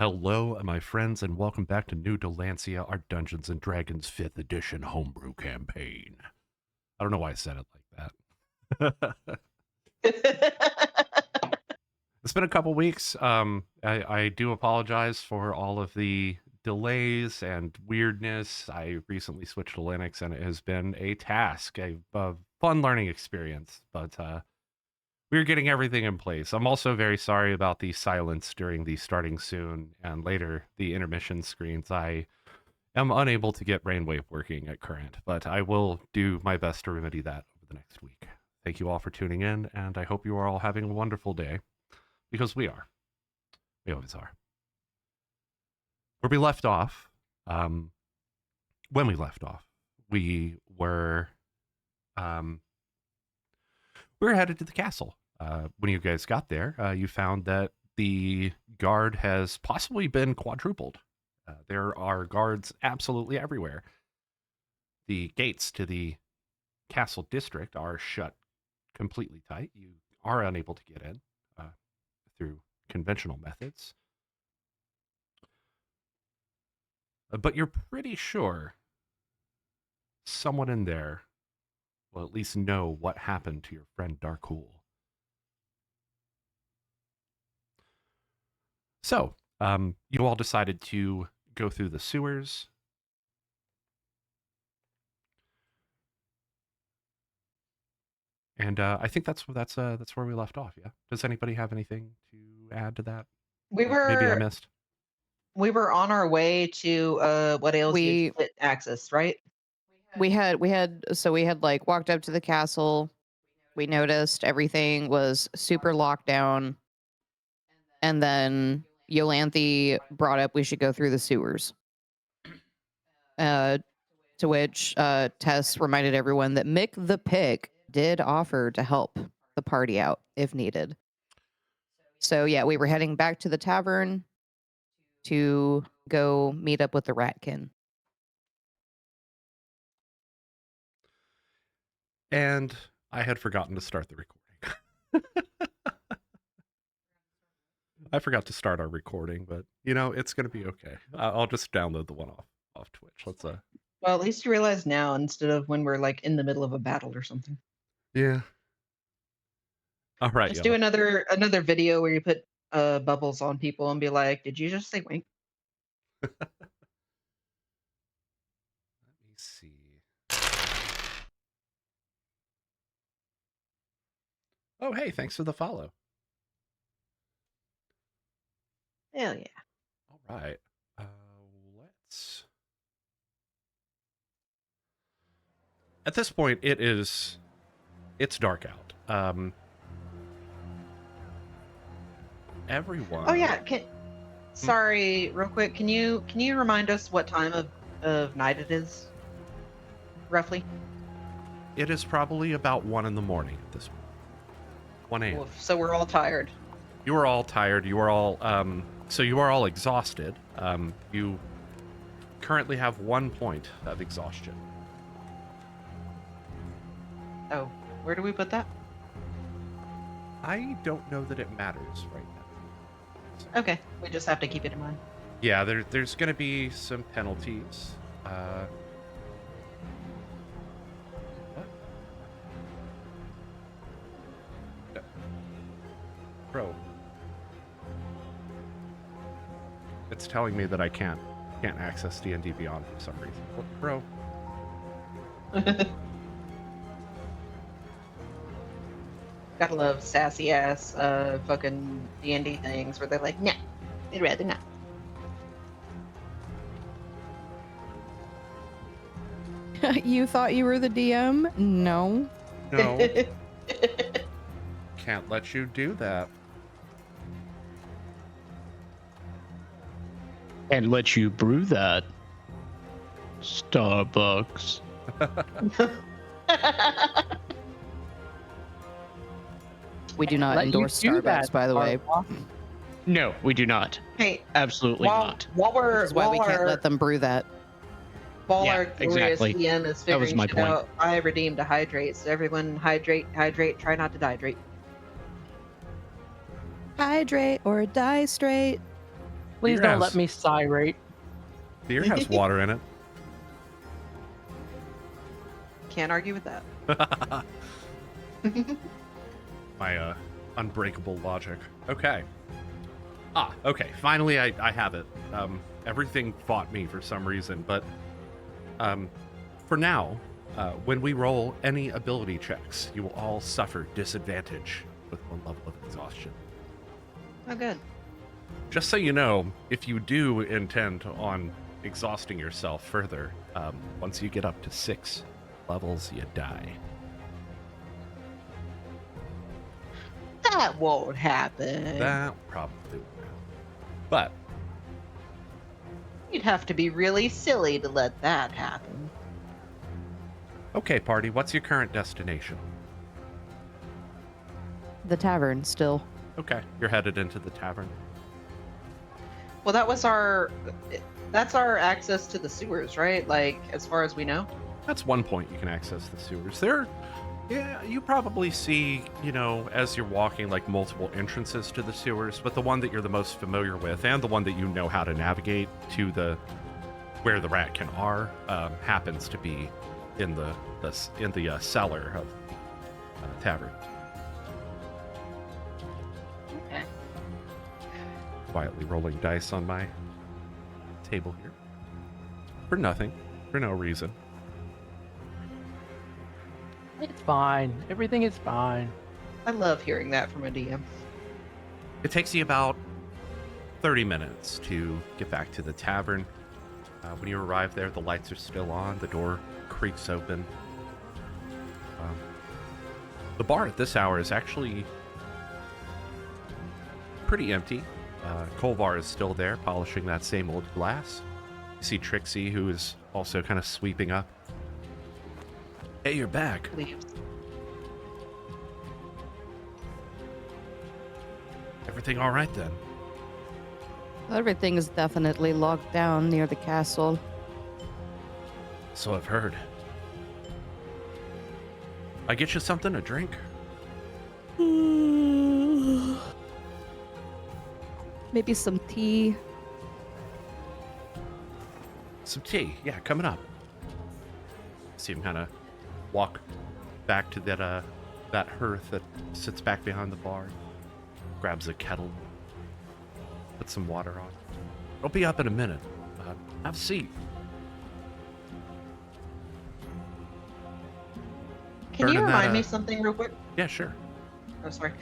Hello, my friends, and welcome back to New Dalancia, our Dungeons & Dragons 5th Edition homebrew campaign. I don't know why I said it like that. It's been a couple weeks. I do apologize for all of the delays and weirdness. I recently switched to Linux, and it has been a task, a fun learning experience, but we're getting everything in place. I'm also very sorry about the silence during the starting soon and later the intermission screens. I am unable to get Brainwave working at current, but I will do my best to remedy that over the next week. Thank you all for tuning in, and I hope you are all having a wonderful day, because we are. We always are. Where we left off, when we left off, we were headed to the castle. When you guys got there, you found that the guard has possibly been quadrupled. There are guards absolutely everywhere. The gates to the castle district are shut completely tight. You are unable to get in through conventional methods. But you're pretty sure someone in there will at least know what happened to your friend Darkhool. So, you all decided to go through the sewers. And I think that's where we left off. Yeah. Does anybody have anything to add to that? We Maybe I were missed. on our way to what ails you split access, right? We had like walked up to the castle. We noticed everything was super locked down. And then Iolanthe brought up we should go through the sewers. To which Tess reminded everyone that Mick the Pick did offer to help the party out if needed. So yeah, we were heading back to the tavern to go meet up with the Ratkin. And I had forgotten to start the recording. I forgot to start our recording, but it's going to be okay. I'll just download the one off Twitch. Let's Well, at least you realize now instead of when we're like in the middle of a battle or something. Yeah. All right. Just do another video where you put bubbles on people and be like, "Did you just say wink?" Let me see. Oh, hey, thanks for the follow. Hell yeah. All right. Let's... At this point, it's dark out. Everyone... Oh, yeah. Sorry, real quick. Can you remind us what time of night it is? Roughly? It is probably about 1 in the morning at this point. 1 a.m. So we're all tired. You are all tired. You are all... So you are all exhausted. You currently have 1 point of exhaustion. Oh, where do we put that? I don't know that it matters right now. So. Okay, we just have to keep it in mind. Yeah, there's going to be some penalties. What? Bro. It's telling me that I can't access D&D Beyond for some reason. Bro. Gotta love sassy ass fucking D&D things where they're like, nah, they'd rather not. You thought you were the DM? No. No. Can't let you do that. And let you brew that. Starbucks. We do not endorse Starbucks, by the way. No, we do not. Hey, absolutely not. That's why we can't let them brew that. While our glorious DM is figuring shit out, I redeemed a hydrate. So everyone hydrate, try not to dehydrate. Hydrate or die straight. Please Beer don't let has- me cyrate. Beer has water in Can't argue with that. it. My unbreakable logic. Okay. Okay. Finally, I have it. Everything fought me for some reason, but for now, when we roll any ability checks, you will all suffer disadvantage with 1 level of exhaustion. Oh, good. Just so you know, if you do intend on exhausting yourself further, once you get up to 6 levels, you die. That won't happen. That probably won't happen. But You'd have to be really silly to let that happen. okay, party, what's your current destination? The tavern still. Okay, you're headed into the tavern. Well, that's our access to the sewers, right? Like, as far as we know. That's one point you can access the sewers. Yeah, you probably see, as you're walking, like multiple entrances to the sewers, but the one that you're the most familiar with and the one that you know how to navigate to where the ratkin are happens to be in the cellar of tavern. Okay. Quietly rolling dice on my table here. For nothing. For no reason. It's fine. Everything is fine. I love hearing that from a DM. It takes you about 30 minutes to get back to the tavern. When you arrive there, the lights are still on. The door creaks open. The bar at this hour is actually pretty empty. Kolvar is still there, polishing that same old glass. You see Trixie, who is also kind of sweeping up. Hey, you're back. Leaves. Everything all right then? Everything is definitely locked down near the castle. So I've heard. I get you something to drink? Maybe some tea. Some tea. Yeah, coming up. See him kind of walk back to that hearth that sits back behind the bar. Grabs a kettle. Puts some water on. I'll be up in a minute. Have a seat. Can you Burning that, remind me something real quick? Yeah, sure. Oh, sorry.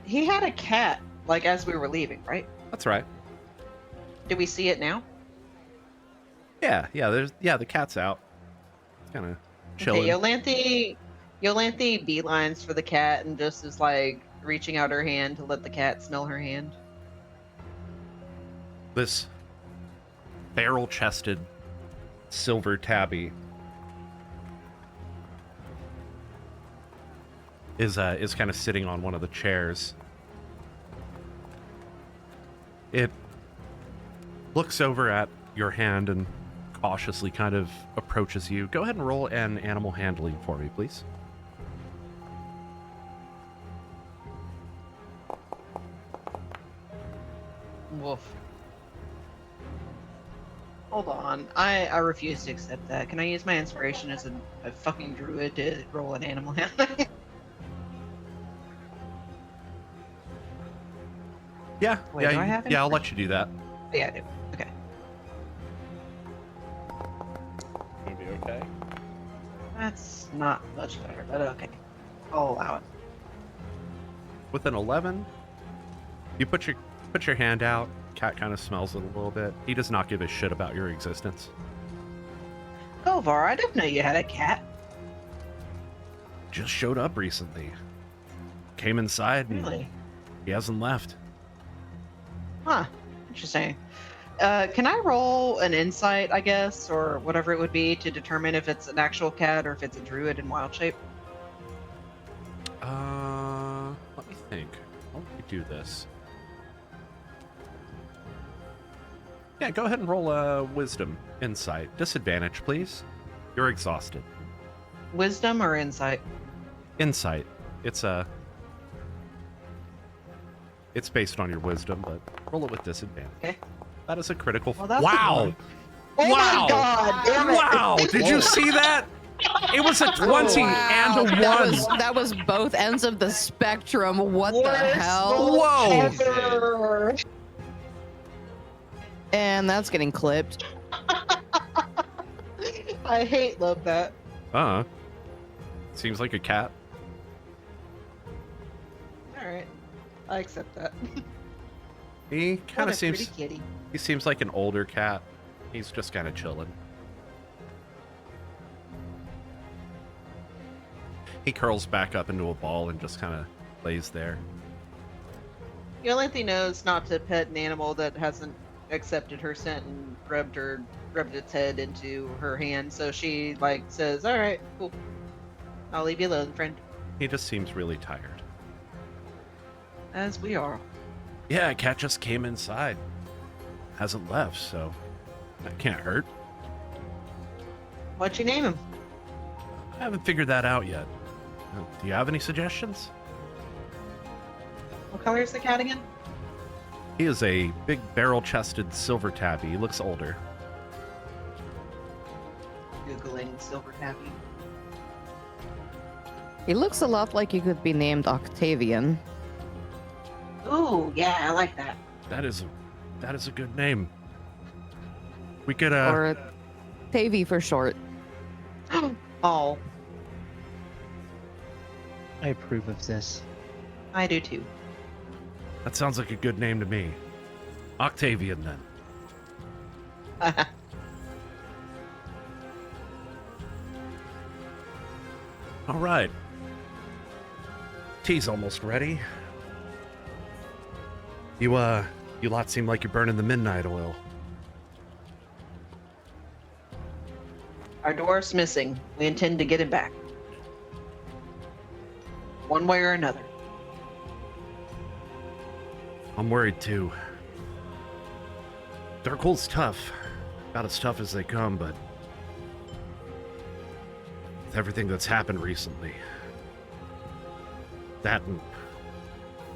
He had a cat, like, as we were leaving, right? That's right. Did we see it now? Yeah, the cat's out. It's kind of chilling. Okay, Iolanthe beelines for the cat and just is, like, reaching out her hand to let the cat smell her hand. This barrel-chested silver tabby is kind of sitting on one of the chairs. It looks over at your hand and cautiously kind of approaches you. Go ahead and roll an animal handling for me, please. Woof. Hold on. I refuse to accept that. Can I use my inspiration as a fucking druid to roll an animal handling? Yeah, Wait, do I have I'll inspiration? let you do that. Yeah, I do. Okay. Gonna be okay. That's not much better, but okay. I'll allow it. With an 11, you put your hand out. Cat kind of smells it a little bit. He does not give a shit about your existence. Kolvar, I didn't know you had a cat. Just showed up recently. Came inside and Really? he hasn't left. Huh. Interesting. Can I roll an insight, I guess, or whatever it would be, to determine if it's an actual cat or if it's a druid in wild shape? Let me think. How would we do this? Yeah, go ahead and roll a wisdom insight. Disadvantage, please. You're exhausted. Wisdom or insight? Insight. It's a It's based on your wisdom, but roll it with disadvantage. Okay. That is a critical. Well, that's wow! good. Oh Wow! my god! Damn it. Wow! Did you see that? It was a 20 and a 1. That was both ends of the spectrum. What the Worst hell? roll Whoa. ever. And that's getting clipped. I love that. Seems like a cat. All right, I accept that. He What kind a of seems. pretty kitty. He seems like an older cat. He's just kind of chilling. He curls back up into a ball and just kind of lays there. Iolanthe knows not to pet an animal that hasn't accepted her scent and rubbed its head into her hand. So she like says, "All right, cool. I'll leave you alone, friend." He just seems really tired. As we are. Yeah, a cat just came inside. Hasn't left, so that can't hurt. What'd you name him? I haven't figured that out yet. Do you have any suggestions? What color is the cat again? He is a big barrel-chested silver tabby. He looks older. Googling silver tabby. He looks a lot like he could be named Octavian. Ooh, yeah, I like that. That is a good name. We could Or Tavy for short. Oh, I approve of this. I do too. that sounds like a good name to me. Octavian then. All right. Tea's almost ready. You lot seem like you're burning the midnight oil. Our dwarf's missing. We intend to get him back. One way or another. I'm worried too. Darkhold's tough. About as tough as they come, but with everything that's happened recently, that and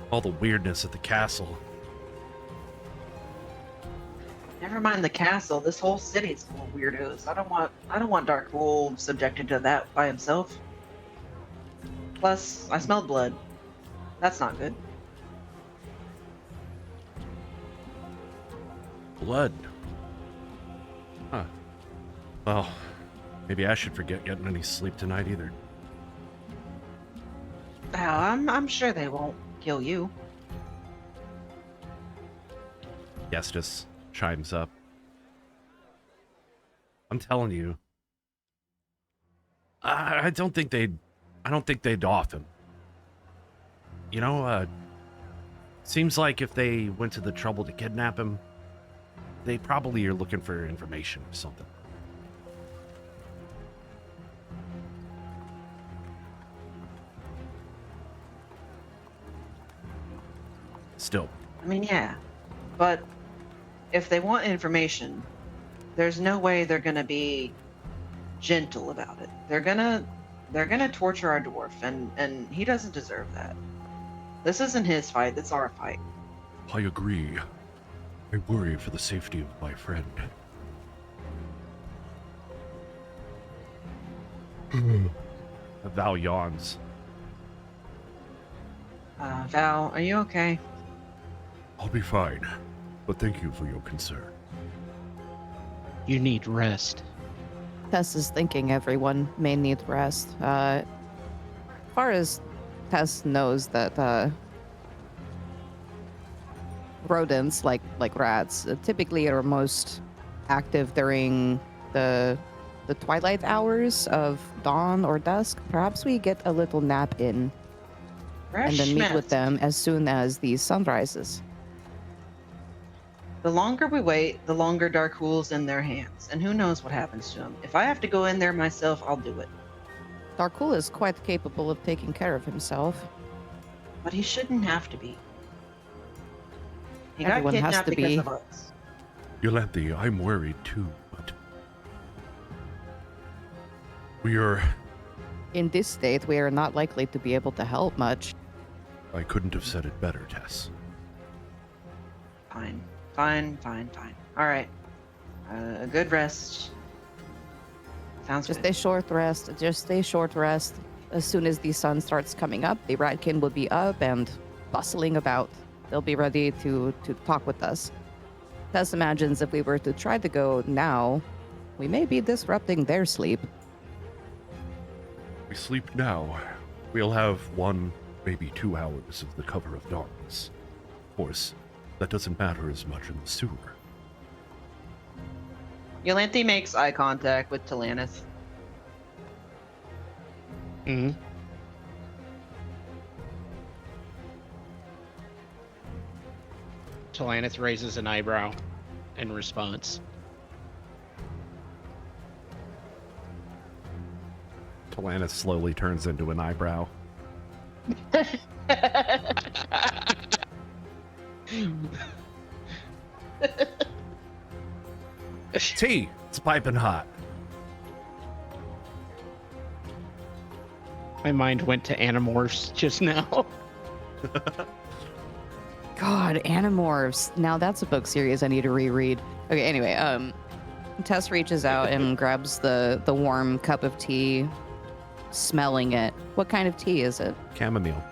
all the weirdness at the castle, Never mind the castle. This whole city's full of weirdos. I don't want Darkhold subjected to that by himself. Plus, I smelled blood. That's not good. blood. Huh. Well, maybe I should forget getting any sleep tonight either. Oh, I'm sure they won't kill you. Gestus chimes up. I'm telling you, I don't think they'd off him. You know, seems like if they went to the trouble to kidnap him, they probably are looking for information or something. Still, I mean, yeah, but if they want information, there's no way they're gonna be gentle about it. They're gonna torture our dwarf, and he doesn't deserve that. This isn't his fight. It's our fight. I agree. I worry for the safety of my friend. Val yawns. Val, are you okay? I'll be fine, but thank you for your concern. You need rest. Tess is thinking everyone may need rest. As far as Tess knows that rodents like rats typically are most active during the twilight hours of dawn or dusk. Perhaps we get a little nap in and then meet with them as soon as the sun rises. The longer we wait, the longer Darkhold's in their hands, and who knows what happens to him. If I have to go in there myself, I'll do it. Darkhold is quite capable of taking care of himself. But he shouldn't have to be. He Everyone got has kidnapped to because be. of us. Iolanthe, I'm worried too, but we are... In this state, we are not likely to be able to help much. I couldn't have said it better, Tess. Fine. All right. A good rest. Sounds Just good. a short rest. Just a short rest. As soon as the sun starts coming up, the ratkin will be up and bustling about. They'll be ready to talk with us. Tess imagines if we were to try to go now, we may be disrupting their sleep. We sleep now. We'll have 1, maybe 2 hours of the cover of darkness. Of course, that doesn't matter as much in the sewer. Iolanthe makes eye contact with Talanith. Hmm. Talanith raises an eyebrow in response. Talanith slowly turns into an eyebrow. Tea! It's piping hot. My mind went to Animorphs just now. God, Animorphs. Now that's a book series I need to reread. Okay, anyway, Tess reaches out and grabs the warm cup of tea, smelling it. What kind of tea is it? Chamomile.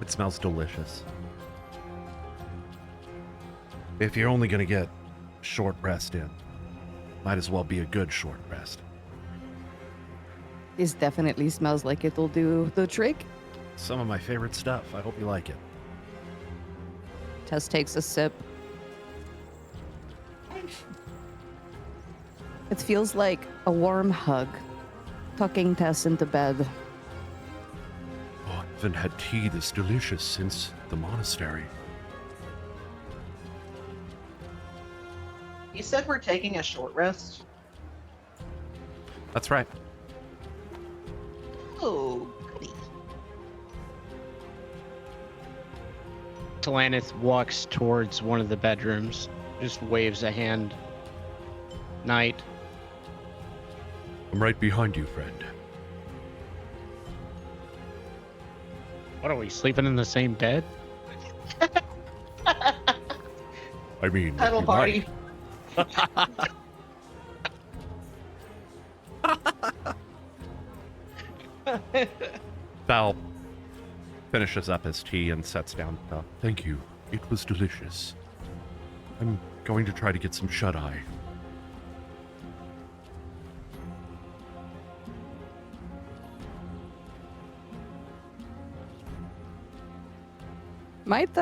It smells delicious. If you're only gonna get short rest in, might as well be a good short rest. This definitely smells like it'll do the trick. Some of my favorite stuff. I hope you like it. Tess takes a sip. It feels like a warm hug, tucking Tess into bed. Oh, I haven't had tea this delicious since the monastery. You said we're taking a short rest. That's right. Oh, goody. Talanith walks towards one of the bedrooms, just waves a hand. Night. I'm right behind you, friend. What are we sleeping in the same bed? I mean, Cuddle you party. might. Val finishes up his tea and sets down. Thank you. It was delicious. I'm going to try to get some shut-eye. Might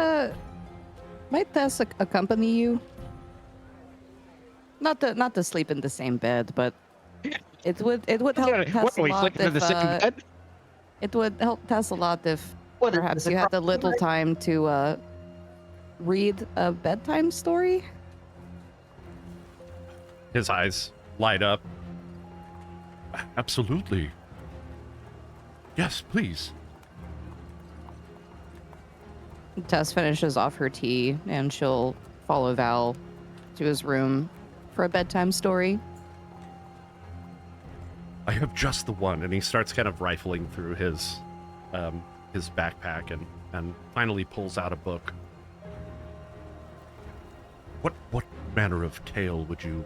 Tess accompany you? Not to sleep in the same bed, but it would help Tess What a are we lot sleeping in the same if bed? it would help Tess a lot if What is perhaps this, a you had a crime? little time to read a bedtime story. His eyes light up. Absolutely. Yes, please. Tess finishes off her tea and she'll follow Val to his room for a bedtime story. I have just the one, and he starts kind of rifling through his backpack and finally pulls out a book. What manner of tale would you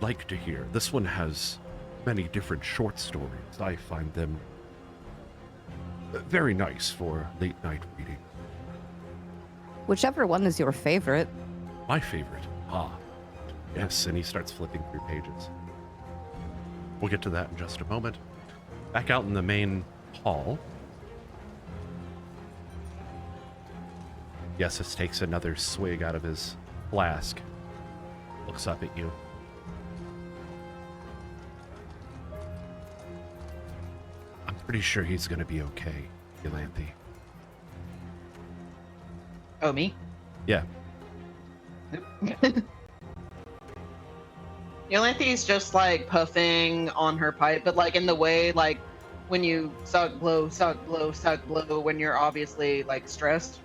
like to hear? This one has many different short stories. I find them very nice for late night reading. Whichever one is your favorite. My favorite. Ah, yes, and he starts flipping through pages. We'll get to that in just a moment. Back out in the main hall. Yesus takes another swig out of his flask. Looks up at you. I'm pretty sure he's gonna be okay, Iolanthe. Oh, me? Yeah. Iolanthe's just like puffing on her pipe, but like in the way like when you suck, blow, when you're obviously like stressed.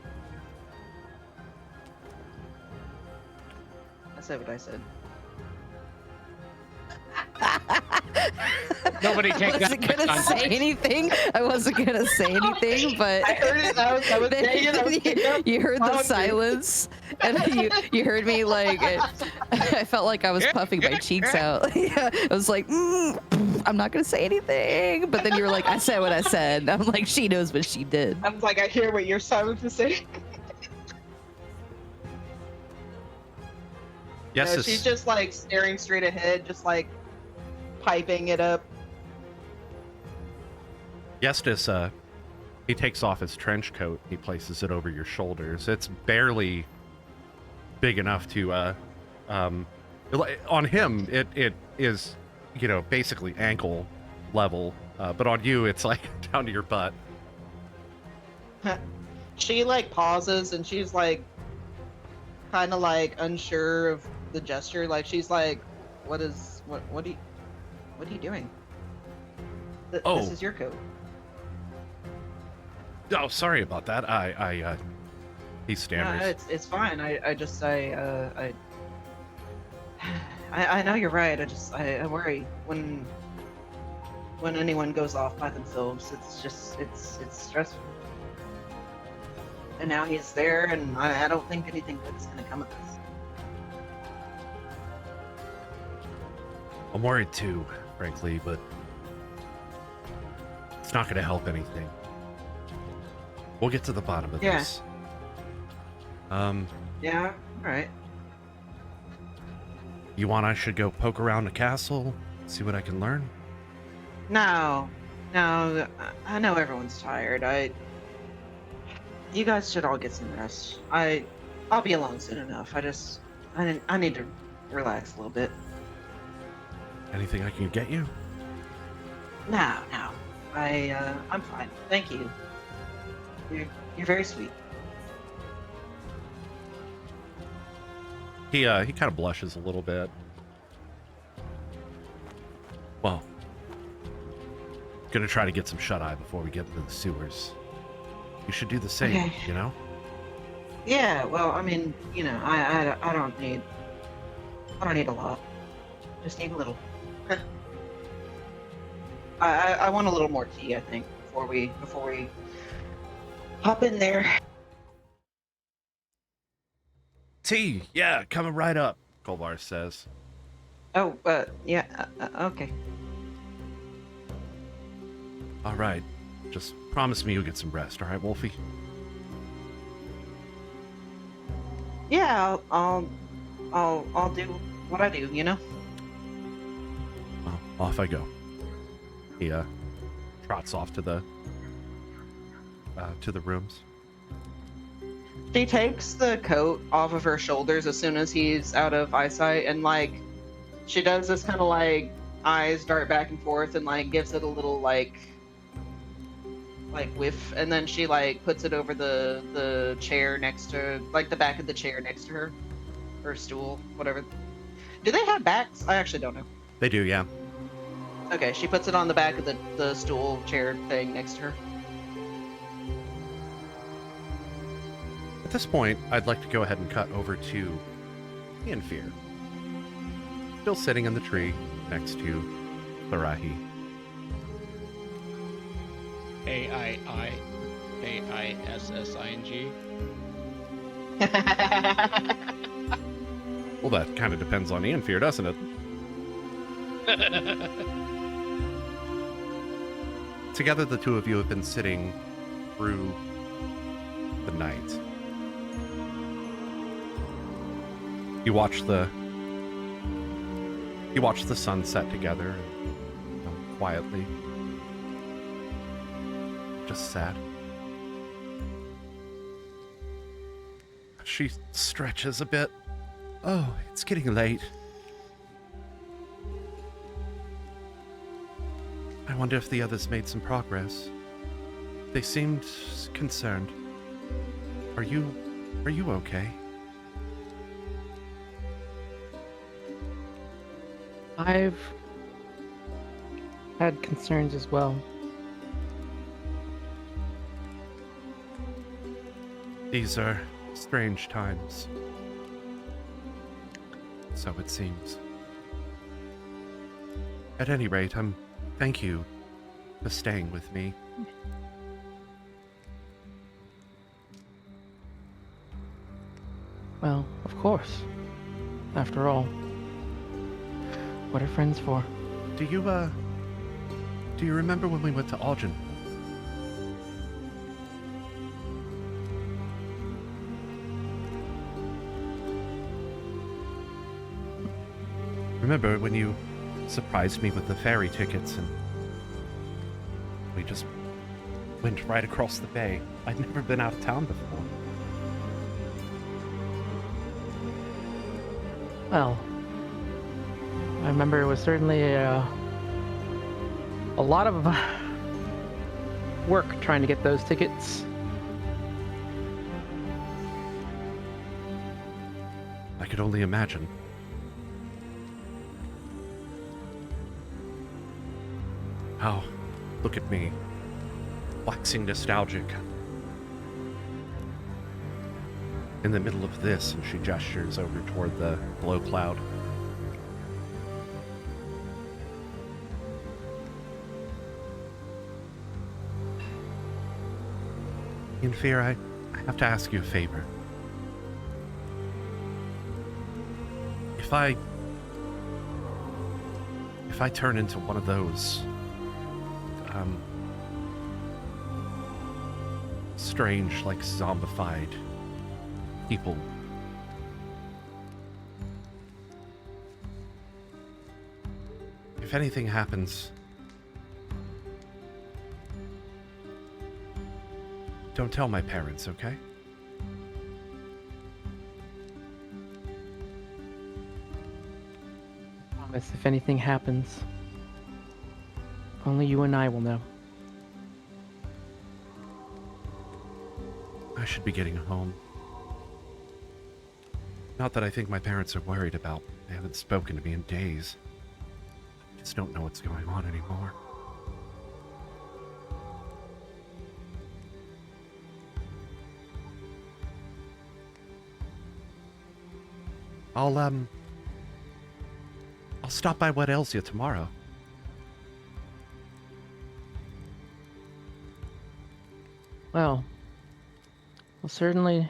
I said what I said. Nobody take I wasn't that gonna context. say anything. I wasn't gonna say anything, but I heard it. I was then saying it. I was picking up you heard the loudly. silence, and you heard me like I felt like I was puffing my cheeks out. Yeah, I was like, I'm not gonna say anything. But then you were like, I said what I said. I'm like, she knows what she did. I was like, I hear what you're silent to say. Yes, No, she's just like staring straight ahead, just like piping it up. Yestis, he takes off his trench coat. He places it over your shoulders. It's barely big enough to, on him, it is, basically ankle level. But on you, it's like down to your butt. She like pauses and she's like kind of like unsure of the gesture. Like she's like, what are you doing? Oh. This is your coat. Oh, sorry about that. He No, stammers. it's fine. I know you're right. I worry when anyone goes off by themselves. It's stressful. And now he's there, and I don't think anything good's gonna come of this. I'm worried too, frankly, but it's not going to help anything. We'll get to the bottom of Yeah. this. Yeah. All right. You want I should go poke around the castle, see what I can learn? No. I know everyone's tired. You guys should all get some rest. I'll be along soon enough. I need to relax a little bit. Anything I can get you? No. I'm fine. Thank you. You're very sweet. He kind of blushes a little bit. Well, gonna try to get some shut-eye before we get into the sewers. You should do the same, Okay. you know? Yeah. Well, I mean, I don't need a lot. Just need a little. I want a little more tea, I think, before we hop in there. Tea, yeah, coming right up, Kolvar says. Oh, yeah. Okay. All right, just promise me you'll get some rest, all right, Wolfie? Yeah, I'll do what I do. Well, off I go. He trots off to the rooms. She takes the coat off of her shoulders as soon as he's out of eyesight, and like she does this kind of like eyes dart back and forth, and like gives it a little like whiff, and then she like puts it over the chair next to like the back of the chair next to her, or stool, whatever. Do they have backs? I actually don't know. They do, yeah. Okay, she puts it on the back of the stool chair thing next to her. At this point, I'd like to go ahead and cut over to Ianfear. Still sitting in the tree next to Tharahi. AIIAISSING. Well, that kind of depends on Ianfear, doesn't it? Together, the two of you have been sitting through the night. You watch the sunset together, quietly. Just sad. She stretches a bit. Oh, it's getting late. I wonder if the others made some progress. They seemed concerned. Are you okay? I've had concerns as well. These are strange times. So it seems. At any rate, I'm Thank you for staying with me. Well, of course. After all, what are friends for? Do you remember when we went to Algin? Remember when you surprised me with the ferry tickets and we just went right across the bay? I'd never been out of town before. Well, I remember it was certainly a lot of work trying to get those tickets. I could only imagine. Oh, look at me, waxing nostalgic. In the middle of this, and she gestures over toward the glow cloud. In fear, I have to ask you a favor. If I turn into one of those strange, like zombified people, if anything happens, don't tell my parents, okay? Promise, if anything happens, only you and I will know. I should be getting home. Not that I think my parents are worried about. They haven't spoken to me in days. I just don't know what's going on anymore. I'll stop by What Ails You tomorrow. Well, certainly,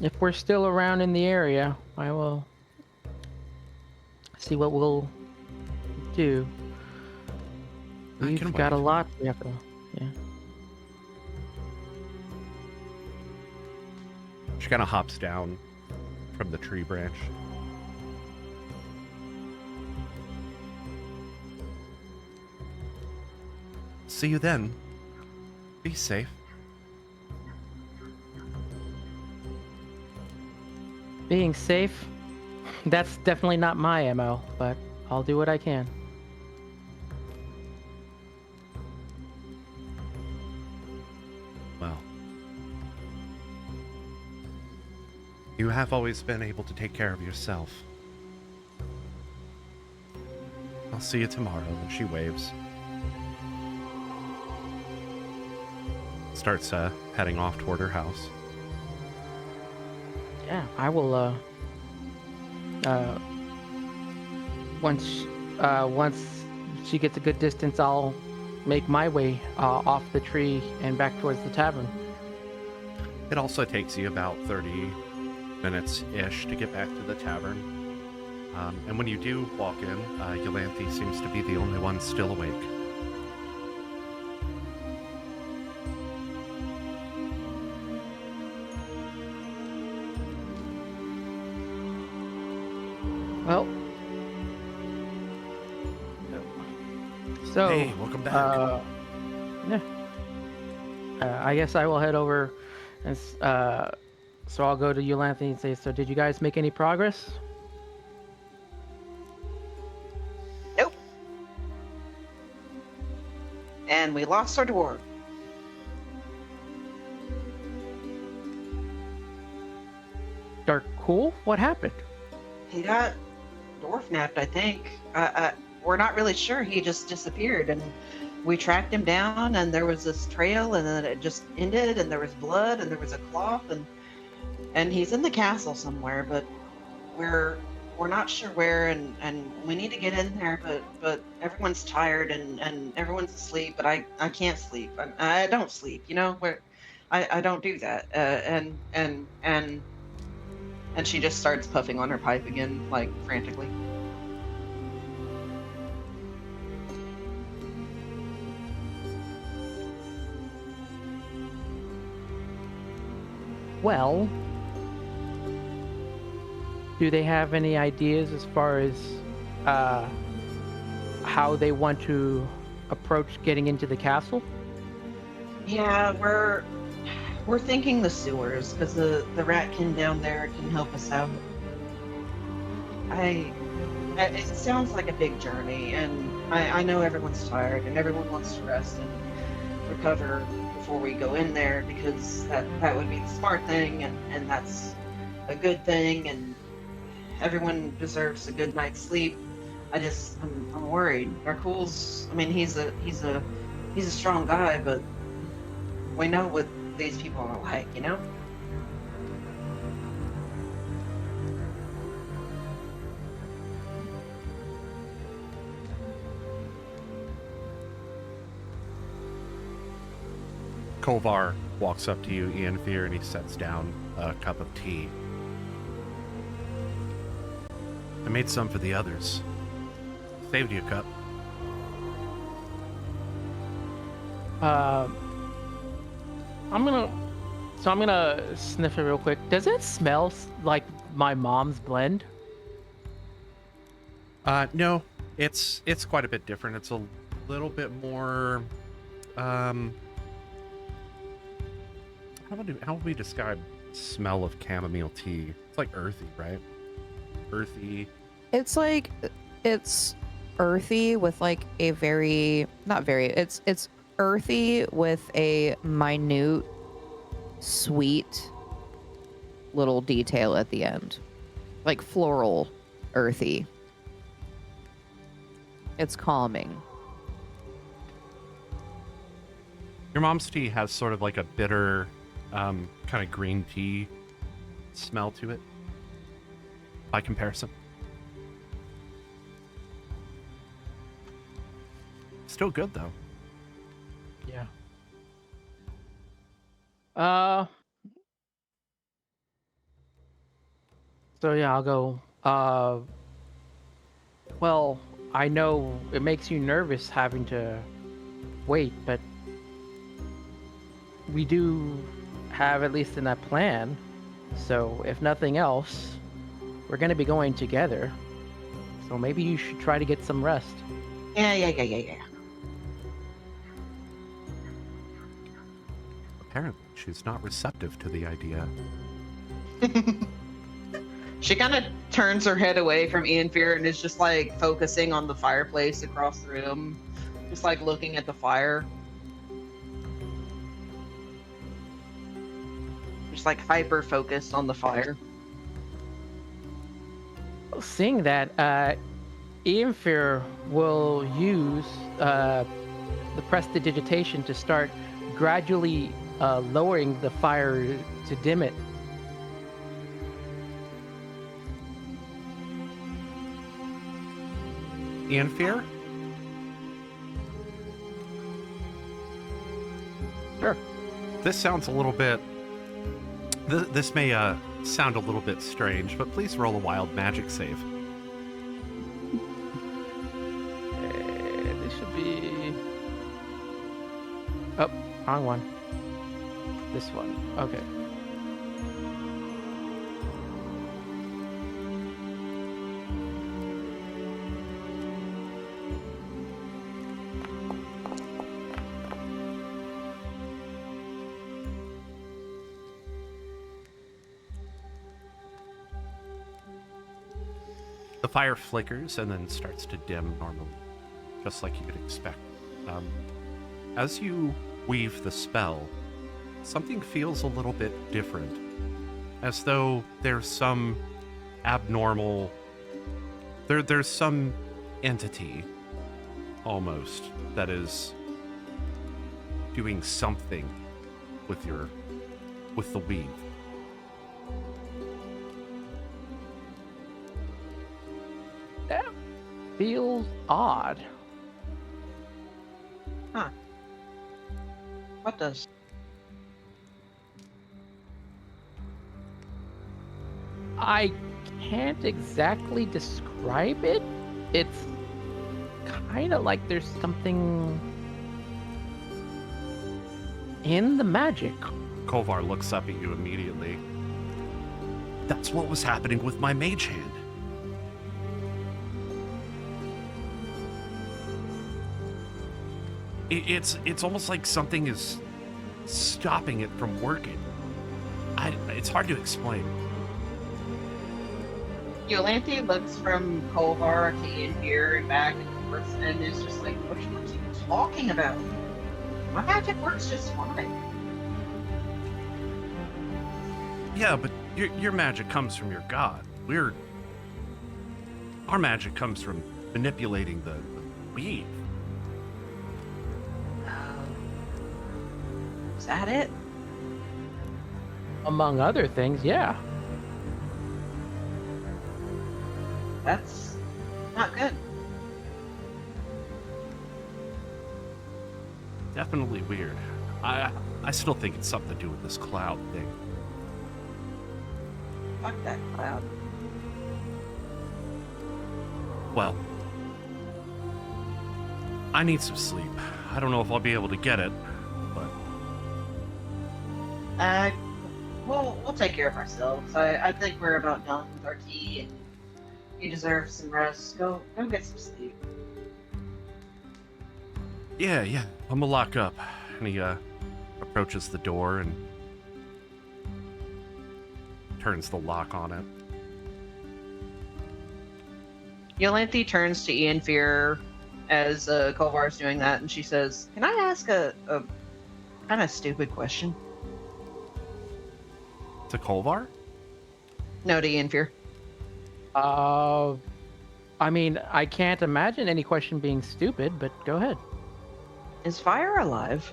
if we're still around in the area, I will see what we'll do. I We've can got a wait. lot we have to, yeah. She kind of hops down from the tree branch. See you then. Be safe. Being safe, that's definitely not my MO, but I'll do what I can. Well, you have always been able to take care of yourself. I'll see you tomorrow. And she waves. Starts heading off toward her house. Yeah, I will, once she gets a good distance, I'll make my way off the tree and back towards the tavern. It also takes you about 30 minutes-ish to get back to the tavern. And when you do walk in, Iolanthe seems to be the only one still awake. Well, so Hey, welcome back. yeah. I guess I will head over, and so I'll go to Iolanthe and say, "So, did you guys make any progress?" Nope. And we lost our dwarf. Dark, cool. What happened? He got dwarf napped, I think. We're not really sure. He just disappeared, and we tracked him down, and there was this trail, and then it just ended, and there was blood, and there was a cloth, and he's in the castle somewhere, but we're we're not sure where, and we need to get in there, but everyone's tired and everyone's asleep, but I can't sleep. I don't sleep, you know, where I don't do that. And she just starts puffing on her pipe again, like frantically. Well, do they have any ideas as far as how they want to approach getting into the castle? Yeah, we're thinking the sewers because the ratkin down there can help us out. It sounds like a big journey, and I know everyone's tired and everyone wants to rest and recover before we go in there because that would be the smart thing, and that's a good thing, and everyone deserves a good night's sleep. I'm worried. Narkul's, I mean, he's a strong guy, but we know what these people are like, you know? Kovar walks up to you, Iolanthe, and he sets down a cup of tea. I made some for the others. Saved you a cup. I'm gonna sniff it real quick. Does it smell like my mom's blend? No, it's quite a bit different. It's a little bit more, how would we describe smell of chamomile tea? It's like earthy, right? Earthy. It's like it's earthy with like a very not very it's earthy with a minute sweet little detail at the end. Like floral earthy. It's calming. Your mom's tea has sort of like a bitter, kind of green tea smell to it, by comparison. Still good, though. Yeah. So yeah, I'll go. Well, I know it makes you nervous having to wait, but we do have at least in that plan. So if nothing else, we're gonna be going together. So maybe you should try to get some rest. Yeah. Apparently, she's not receptive to the idea. She kind of turns her head away from Iolanthe and is just like focusing on the fireplace across the room, just like looking at the fire. Just like hyper focused on the fire. Seeing that, Iolanthe will use the prestidigitation to start gradually lowering the fire to dim it. Iolanthe? Sure. This sounds a little bit... This may sound a little bit strange, but please roll a wild magic save. This should be... Oh, wrong one. This one. Okay. The fire flickers and then starts to dim normally, just like you could expect. As you weave the spell, something feels a little bit different, as though there's some abnormal... There's some entity, almost, that is doing something with the weave. feels odd. What does? I can't exactly describe it. It's kind of like there's something in the magic. Kovar looks up at you immediately. That's what was happening with my mage hand. It's almost like something is stopping it from working. It's hard to explain. Iolanthe looks from Kolvar to Ian and back and forth, and is just like, what are you talking about? My magic works just fine. Yeah, but your magic comes from your god. Our magic comes from manipulating the weave. Is that it? Among other things, yeah. That's not good. Definitely weird. I still think it's something to do with this cloud thing. Fuck that cloud. Well, I need some sleep. I don't know if I'll be able to get it, but We'll take care of ourselves. I think we're about done with our tea, and you deserve some rest. Go get some sleep. yeah, I'm gonna lock up. And he approaches the door and turns the lock on it. Iolanthe turns to Ian Fear as Kolvar's doing that, and she says, "Can I ask a kind of stupid question?" To Kolvar? No, to Ian Fear. I mean, I can't imagine any question being stupid, but go ahead. Is fire alive?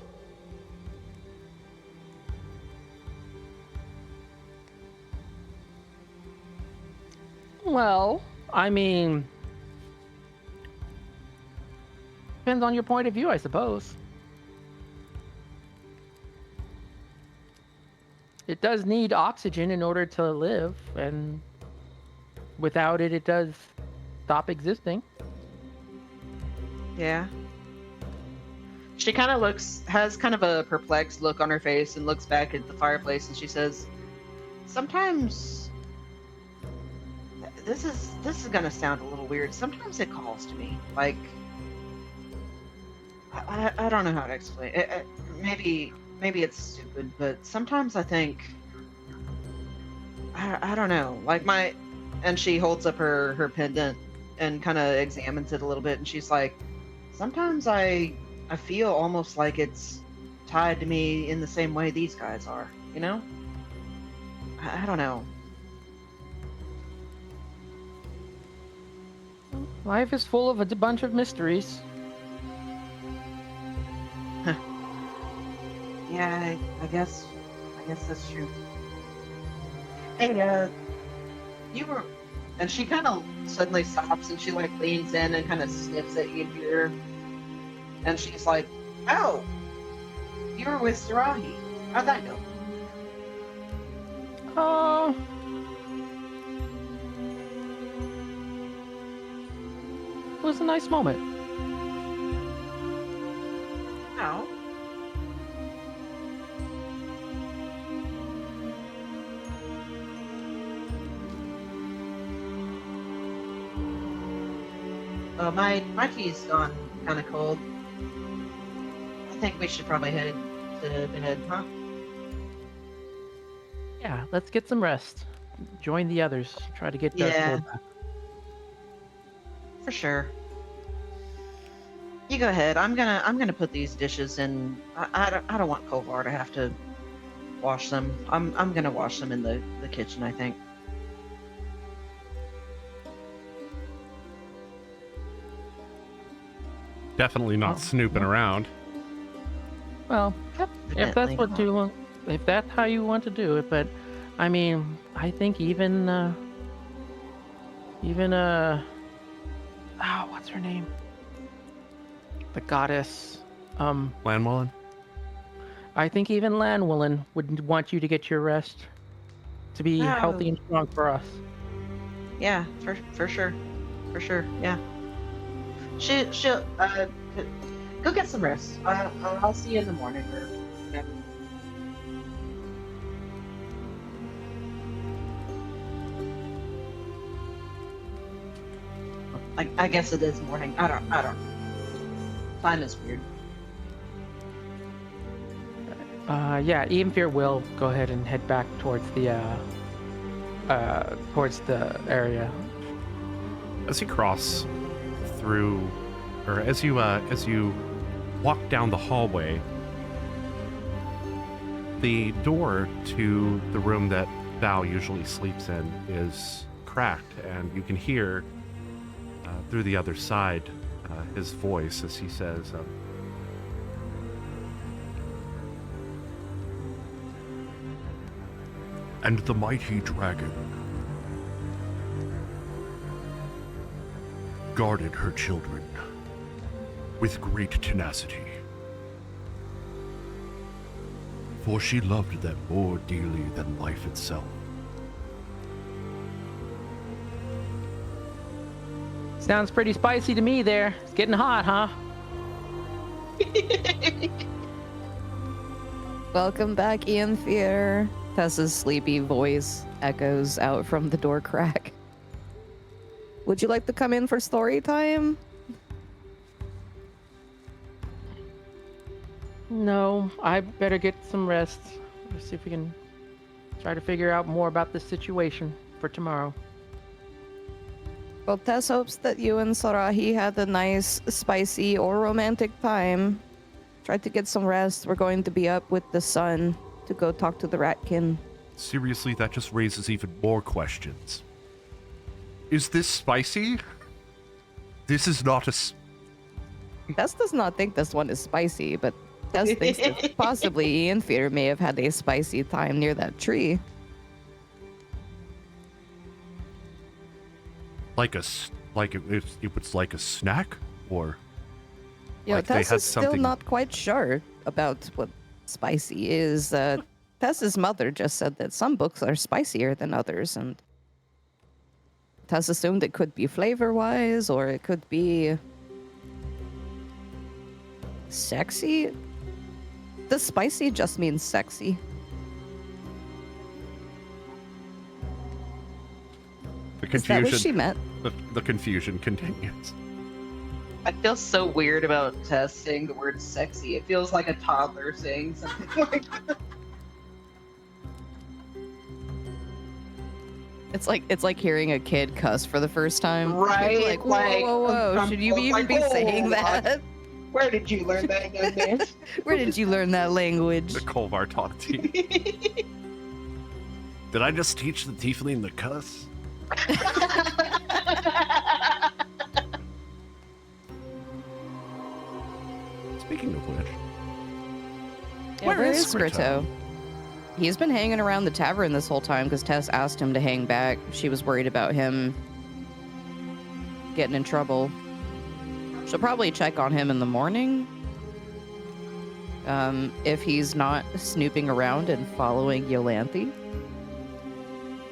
Well, I mean, depends on your point of view, I suppose. It does need oxygen in order to live, and without it, it does stop existing. Yeah. She kind of has kind of a perplexed look on her face and looks back at the fireplace, and she says, "Sometimes this is gonna sound a little weird. Sometimes it calls to me. Like, I don't know how to explain it. Maybe it's stupid, but sometimes I think I don't know. Like and she holds up her pendant and kind of examines it a little bit, and she's like, sometimes I feel almost like it's tied to me in the same way these guys are, you know? I don't know. Life is full of a bunch of mysteries. Yeah, I guess that's true. Hey, you were, and she kind of suddenly stops and she like leans in and kind of sniffs at you here, and she's like, "Oh, you were with Sarahi. How'd that go?" It was a nice moment. Oh. My tea's gone kind of cold. I think we should probably head to bed, huh? Yeah, let's get some rest. Join the others. Try to get Yeah. back. For sure. You go ahead. I'm gonna put these dishes in. I don't want Kolvar to have to wash them. I'm gonna wash them in the kitchen, I think. Definitely not snooping around. Well, if that's Evidently what not. you want, if that's how you want to do it, but I mean, I think even what's what's her name? The goddess. Lanwillen? I think even Lanwillen would want you to get your rest, to be healthy and strong for us. Yeah, for sure, yeah. She'll go get some rest. I'll see you in the morning or whatever. I guess it is morning. I don't know. Time is weird. Yeah, Iolanthe will go ahead and head back towards the area. As you cross through, or as you walk down the hallway, the door to the room that Val usually sleeps in is cracked, and you can hear through the other side his voice as he says, "And the mighty dragon guarded her children with great tenacity, for she loved them more dearly than life itself. Sounds pretty spicy to me there. It's getting hot, huh? Welcome back, Iolanthe. Tessa's sleepy voice echoes out from the door crack. Would you like to come in for story time? No, I better get some rest. Let's see if we can try to figure out more about this situation for tomorrow. Well, Tess hopes that you and Sarahi had a nice, spicy, or romantic time. Try to get some rest. We're going to be up with the sun to go talk to the ratkin. Seriously, that just raises even more questions. Is this spicy? This is not a... Tess does not think this one is spicy, but Tess thinks that possibly Iolanthe may have had a spicy time near that tree. Like it was like a snack? Or... Yeah, like they Tess had is still something- not quite sure about what spicy is. Tess's mother just said that some books are spicier than others, and Tess assumed it could be flavor-wise, or it could be sexy. Does spicy just mean sexy? The Is that what she confusion, meant? the confusion continues. I feel so weird about Tess saying the word sexy. It feels like a toddler saying something like that. It's like hearing a kid cuss for the first time. Right, Like, whoa, like, whoa, whoa. Should you even be saying that? Where did you learn that, young man? Where did you learn that language? The Kolvar taunting. Did I just teach the tiefling the cuss? Speaking of which, Yeah, Where where is is Skrittow? He's been hanging around the tavern this whole time because Tess asked him to hang back. She was worried about him getting in trouble. She'll probably check on him in the morning. If he's not snooping around and following Iolanthe.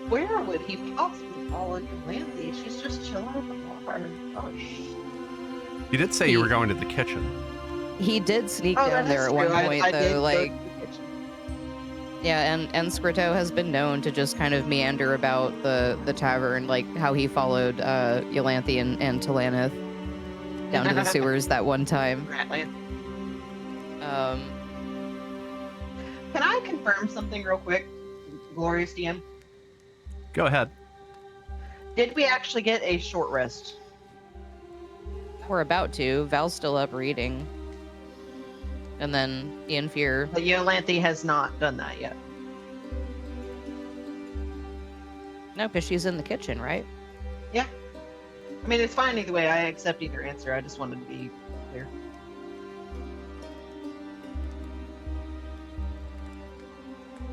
Where would he possibly follow Iolanthe? She's just chilling at the bar. Oh, you did say you were going to the kitchen. He did sneak Oh, down that there is at one true. point, I did though. go Like, to the kitchen. yeah, and Skrittow has been known to just kind of meander about the tavern, like how he followed Iolanthe and Talanith down to the sewers that one time. Ratland. Um, Can I confirm something real quick, Glorious DM? Go ahead. Did we actually get a short rest? we're about to. Val's still up reading. And then Iolanthe. But Iolanthe has not done that yet. No, because she's in the kitchen, right? I mean, it's fine either way. I accept either answer. I just wanted to be clear.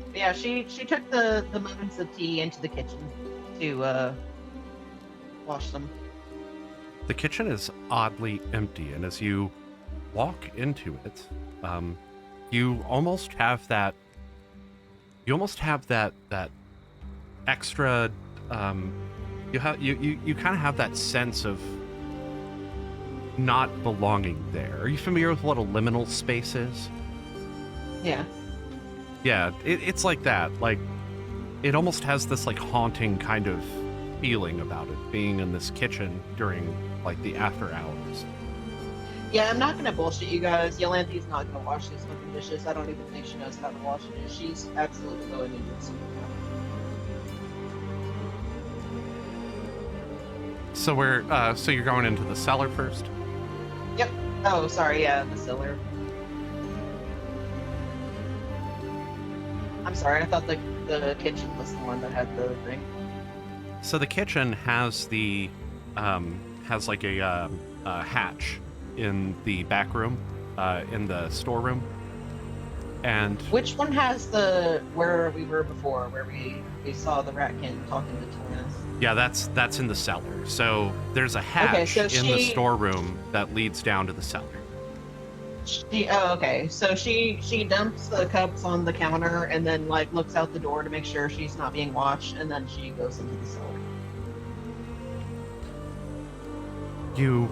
But yeah, she took the moments of tea into the kitchen to wash them. The kitchen is oddly empty, and as you walk into it, you almost have that extra you kind of have that sense of not belonging there. Are you familiar with what a liminal space is? Yeah. Yeah, it's like that. Like, it almost has this like haunting kind of feeling about it, being in this kitchen during like the after hours. Yeah, I'm not gonna bullshit you guys. Iolanthe's not gonna wash these fucking dishes. I don't even think she knows how to wash it. She's absolutely going into it. So you're going into the cellar first? Yep. Oh, sorry. Yeah, the cellar. I'm sorry. I thought the kitchen was the one that had the thing. So the kitchen has the has like a hatch in the back room, in the storeroom. And Which one has the where we were before, where we saw the ratkin talking to Taurus? yeah, that's in the cellar. So there's a hatch so in the storeroom that leads down to the cellar. Okay. So she dumps the cups on the counter and then like looks out the door to make sure she's not being watched, and then she goes into the cellar. You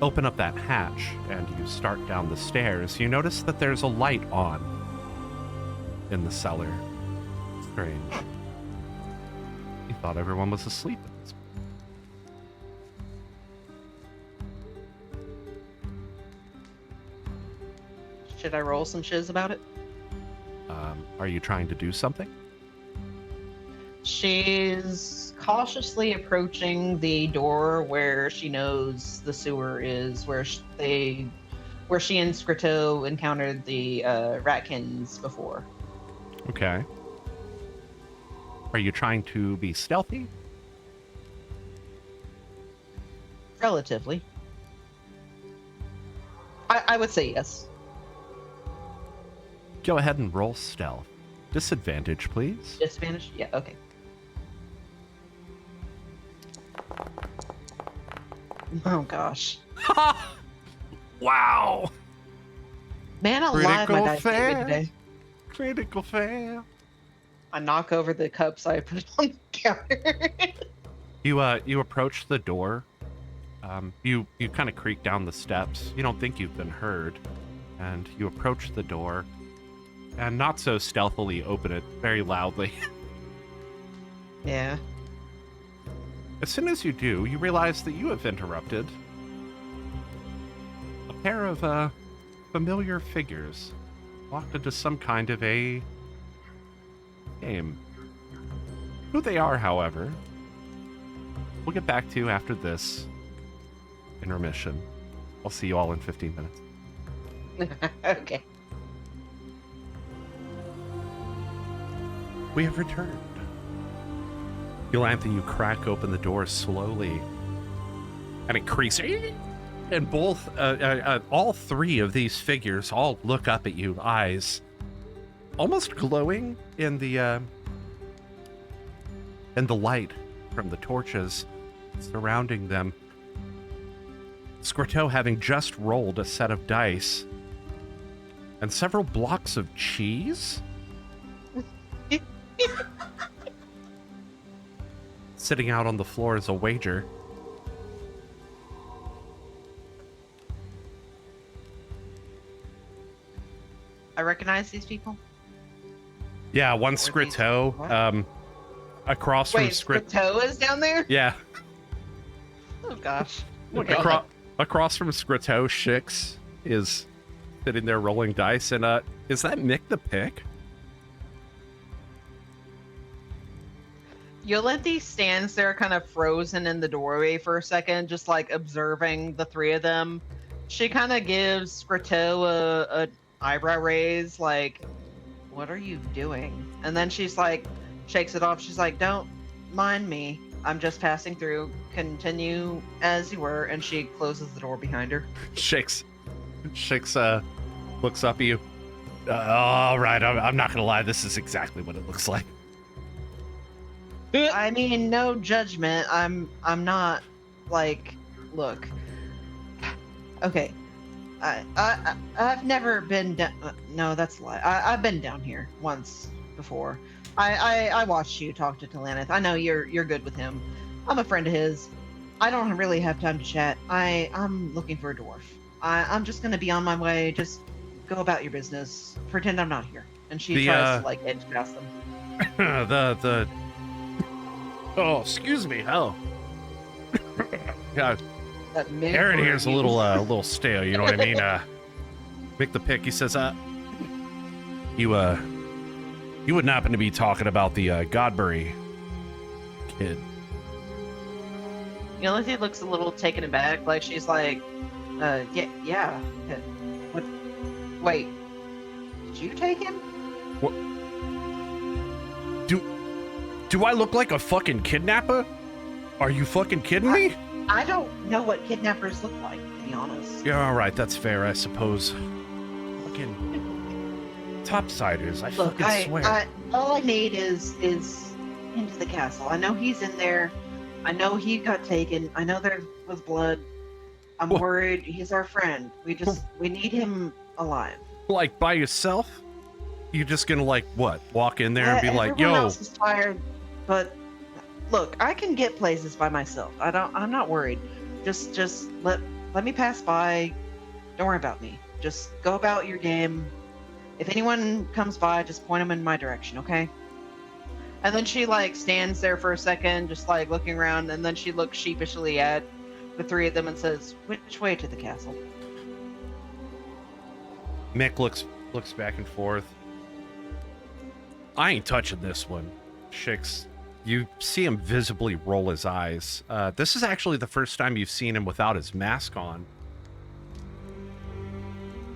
open up that hatch and you start down the stairs. You notice that there's a light on in the cellar. Strange. You thought everyone was asleep at this point. Should I roll some shiz about it? Are you trying to do something? She's cautiously approaching the door where she knows the sewer is, where she and Skrittow encountered the ratkins before. Okay. Are you trying to be stealthy? Relatively. I would say yes. Go ahead and roll stealth. Disadvantage, please. Disadvantage? Yeah, okay. Oh gosh. Wow! Man alive, my dice gave me today. Critical fail. I knock over the cups I put on the counter. You approach the door. You kind of creak down the steps. You don't think you've been heard, and you approach the door, and not so stealthily open it very loudly. Yeah. As soon as you do, you realize that you have interrupted a pair of familiar figures locked into some kind of a game. Who they are, however, we'll get back to after this intermission. I'll see you all in 15 minutes. Okay. We have returned. Iolanthe, you crack open the door slowly, and it creaks. And both, all three of these figures all look up at you, eyes almost glowing in the light from the torches surrounding them. Skrittow having just rolled a set of dice and several blocks of cheese sitting out on the floor as a wager. I recognize these people. Yeah, one Skrittow. Across from Skrittow is down there? Yeah. Oh gosh. Across from Skrittow, Shix is sitting there rolling dice, and is that Mick the Pick? Iolanthe stands there kind of frozen in the doorway for a second, just like observing the three of them. She kind of gives Skrittow a eyebrow raise, like, what are you doing? And then she's like, shakes it off. She's like, don't mind me. I'm just passing through. Continue as you were. And she closes the door behind her. Shix looks up at you. All right, I'm not gonna lie. This is exactly what it looks like. I mean, no judgment. I'm not like, look, Okay. I've never been down. No, that's a lie. I've been down here once before. I watched you talk to Talanith. I know you're good with him. I'm a friend of his. I don't really have time to chat. I'm looking for a dwarf. I'm just gonna be on my way. Just go about your business. Pretend I'm not here. And she tries to like edge past them. Oh, excuse me. Oh. Yeah. That Aaron mid-word here's a you- little stale, you know what I mean? Mick the Pick, he says, you wouldn't happen to be talking about the Godbury kid. Iolanthe looks a little taken aback, like she's like, yeah. What? Wait, did you take him? What? Do I look like a fucking kidnapper? Are you fucking kidding me? I don't know what kidnappers look like, to be honest. Yeah, all right, that's fair, I suppose. Fucking topsiders, I Look, fucking swear. all I need is into the castle. I know he's in there. I know he got taken. I know there was blood. I'm Wha- worried. He's our friend. We need him alive. Like by yourself? You just gonna like what? Walk in there and be like, Everyone yo, else is tired, but look, I can get places by myself. I'm not worried. Just let me pass by. Don't worry about me. Just go about your game. If anyone comes by, just point them in my direction, okay? And then she like stands there for a second, just like looking around, and then she looks sheepishly at the three of them and says, "Which way to the castle?" Mick looks back and forth. I ain't touching this one. Shix, you see him visibly roll his eyes. This is actually the first time you've seen him without his mask on.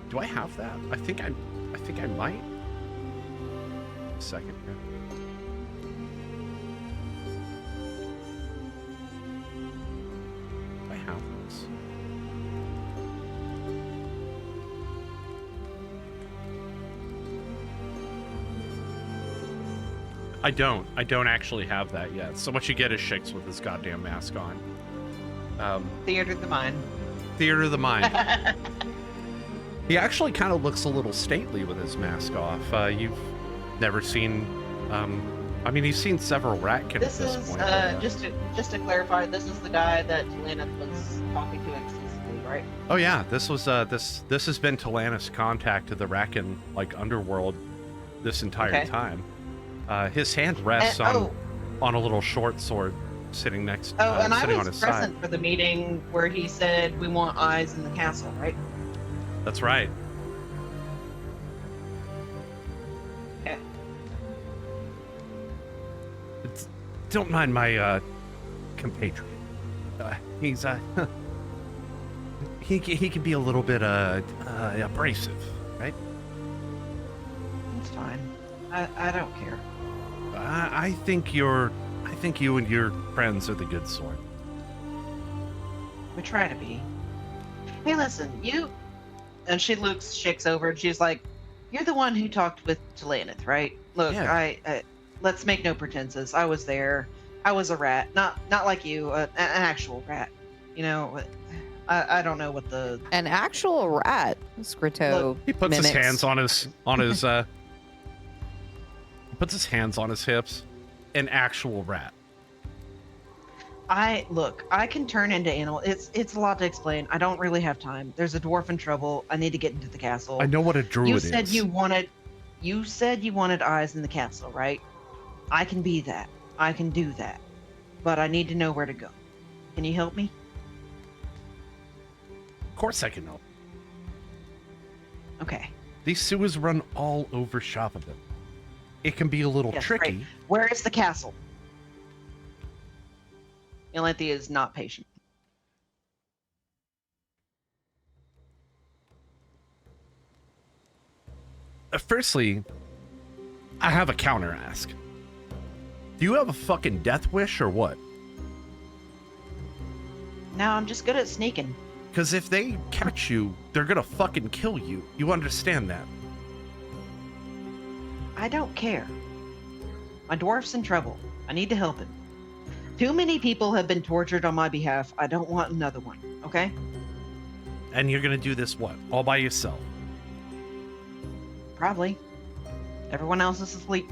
Do I have that? I think I might. A second here. Do I have this? I don't actually have that yet. So what you get is Shix with his goddamn mask on. Theater of the mind. Theater of the mind. He actually kind of looks a little stately with his mask off. You've never seen, I mean, he's seen several Ratkin This at this is point. just to clarify, this is the guy that Talanith was talking to exclusively, right? Oh yeah, this was this has been Talanis' contact to the Ratkin like underworld this entire Okay. time. His hand rests And- on a little short sword sitting next and I sitting on was his side. present for the meeting where he said we want eyes in the castle, right? That's right. Okay. Don't mind my compatriot. He's he can be a little bit abrasive, right? It's fine. I don't care. I think you and your friends are the good sort. We try to be. Hey, listen, you. And she looks Shix over and she's like, "You're the one who talked with Talanith, right? Look, Yeah. I let's make no pretenses. I was there. I was a rat, not like you, an actual rat. You know, I don't know what the An actual rat, Skrittow. He puts his mimics. hands on his he puts his hands on his hips. An actual rat. I can turn into animal. It's a lot to explain. I don't really have time. There's a dwarf in trouble. I need to get into the castle. I know what a druid You is. said you wanted eyes in the castle, right? I can be that. I can do that. But I need to know where to go. Can you help me? Of course I can help. Okay. These sewers run all over Shopabin. It can be a little Yes, tricky. right. Where is the castle? Iolanthe is not patient. Firstly, I have a counter ask. Do you have a fucking death wish or what? No, I'm just good at sneaking. Because if they catch you, they're gonna fucking kill you. You understand that? I don't care. My dwarf's in trouble. I need to help him. Too many people have been tortured on my behalf. I don't want another one, okay? And you're gonna do this what? All by yourself? Probably. Everyone else is asleep.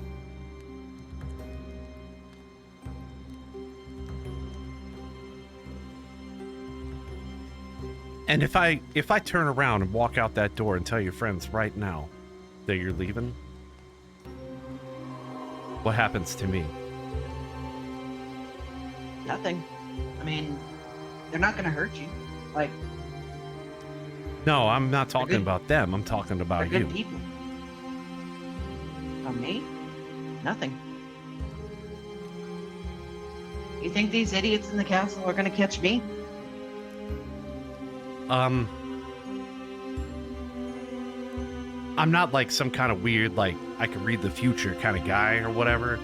And if I turn around and walk out that door and tell your friends right now that you're leaving, what happens to me? Nothing. I mean, they're not gonna hurt you. Like, No, I'm not talking good. about them. I'm talking they're about good you. people. On me? Nothing. You think these idiots in the castle are gonna catch me? I'm not like some kind of weird, like, I can read the future kind of guy or whatever.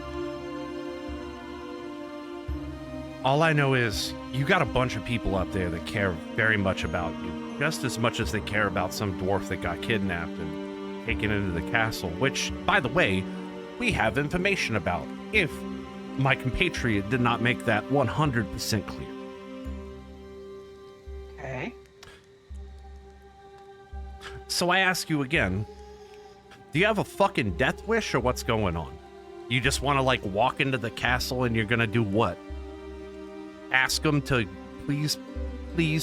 All I know is you got a bunch of people up there that care very much about you, just as much as they care about some dwarf that got kidnapped and taken into the castle, which, by the way, we have information about, if my compatriot did not make that 100% clear. Okay. So I ask you again, do you have a fucking death wish or what's going on? You just want to like walk into the castle and you're gonna do what? Ask them to please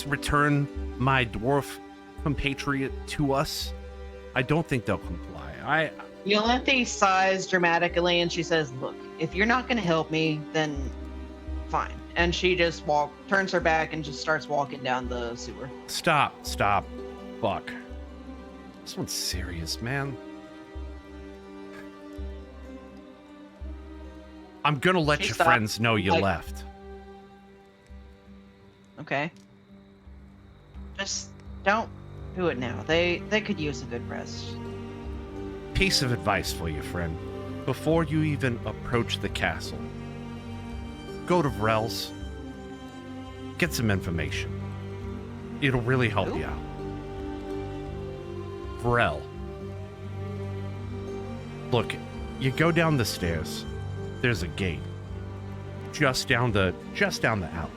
return my dwarf compatriot to us? I don't think they'll comply. Iolanthe sighs dramatically and she says, "Look, if you're not going to help me, then fine." And she just turns her back and just starts walking down the sewer. Stop. Fuck. This one's serious, man. I'm gonna let She your stopped, friends know you like- left. Okay. Just don't do it now. They could use a good rest. Piece of advice for you, friend. Before you even approach the castle, go to Vrel's. Get some information. It'll really help Who? you out. Vrel. Look, you go down the stairs. There's a gate. Just down the alley.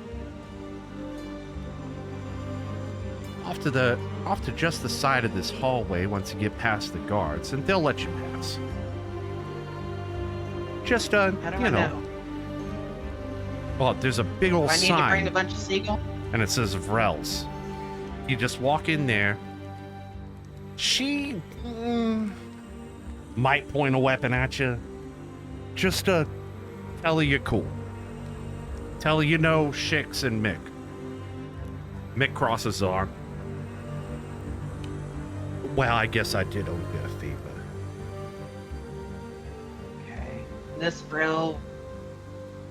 Off to just the side of this hallway once you get past the guards, and they'll let you pass. Just How do I know? Well, there's a big old Do I need to bring sign, a bunch of seagull? and it says Vrel's. You just walk in there. She might point a weapon at you. Just tell her you're cool. Tell her you know Shix and Mick. Mick crosses his arm. Well, I guess I did owe you a favor. Okay. This Vril,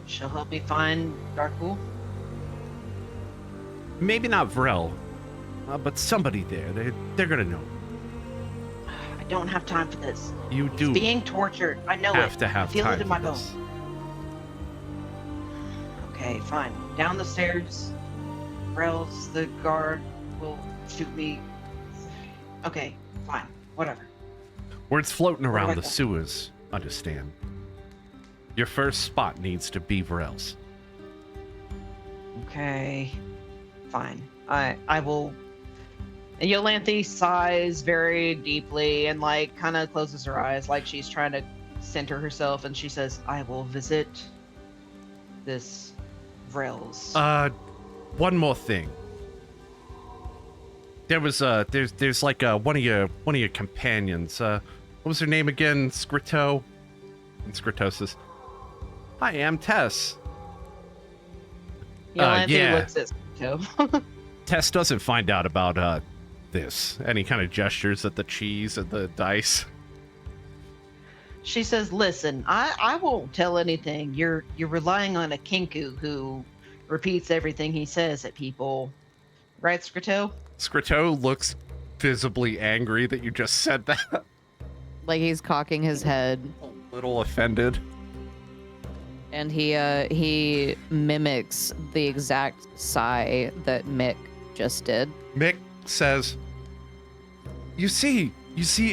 she'll help me find Darkpool? Maybe not Vrel, but somebody there. They're gonna know. I don't have time for this. You do It's being tortured. I know have it. to have I feel time it in for my this. bones. Okay, fine. Down the stairs. Vrel's the guard will shoot me. Okay, fine. Whatever. Words floating Where do around I the go? sewers, understand. Your first spot needs to be Vrel's. Okay, fine. I will. And Iolanthe sighs very deeply and like kind of closes her eyes, like she's trying to center herself, and she says, "I will visit this Vrel's." One more thing. There was there's like one of your companions. What was her name again? Skrittow. And Skrittow says, "Hi, I'm Tess." Iolanthe yeah. looks at Skrittow. Tess doesn't find out about this. And he kind of gestures at the cheese and the dice. She says, "Listen, I won't tell anything. You're relying on a kinku who repeats everything he says at people, right, Skrittow?" Skrittow looks visibly angry that you just said that. Like he's cocking his head, A little offended. and he mimics the exact sigh that Mick just did. Mick says, You see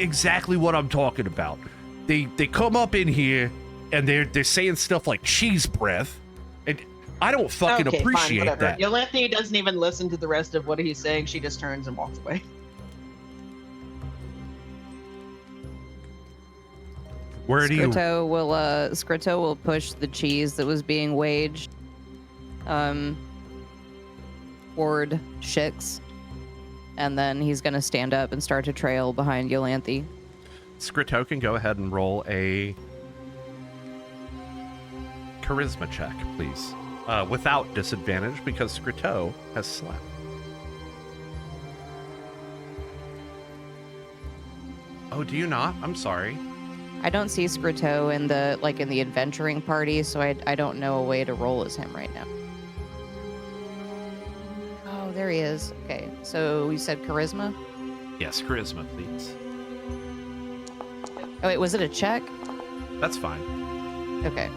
exactly what I'm talking about. They come up in here and they're saying stuff like cheese breath. And I don't fucking Okay, appreciate fine, whatever. that. Iolanthe doesn't even listen to the rest of what he's saying. She just turns and walks away. Where do you? Skrittow will push the cheese that was being waged toward Shix, and then he's gonna stand up and start to trail behind Iolanthe. Skrittow can go ahead and roll a charisma check, please, without disadvantage because Skrittow has slept. Oh, do you not? I'm sorry. I don't see Skrittow in the adventuring party, so I don't know a way to roll as him right now. Oh, there he is. Okay, so you said charisma? Yes, charisma, please. Oh wait, was it a check? That's fine. Okay.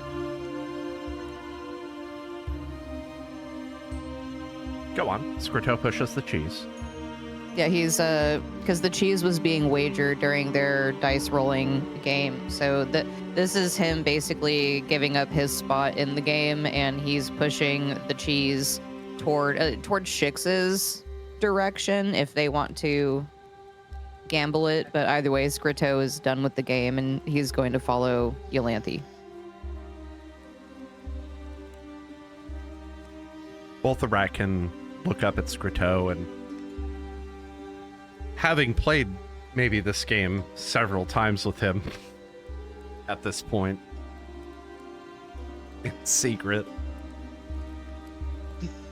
Go on. Skrittow pushes the cheese. Yeah, he's because the cheese was being wagered during their dice rolling game. So this is him basically giving up his spot in the game, and he's pushing the cheese toward Shix's direction if they want to gamble it. But either way, Skrittow is done with the game, and he's going to follow Iolanthe. Both the rat can look up at Skrittow, and having played maybe this game several times with him at this point in secret,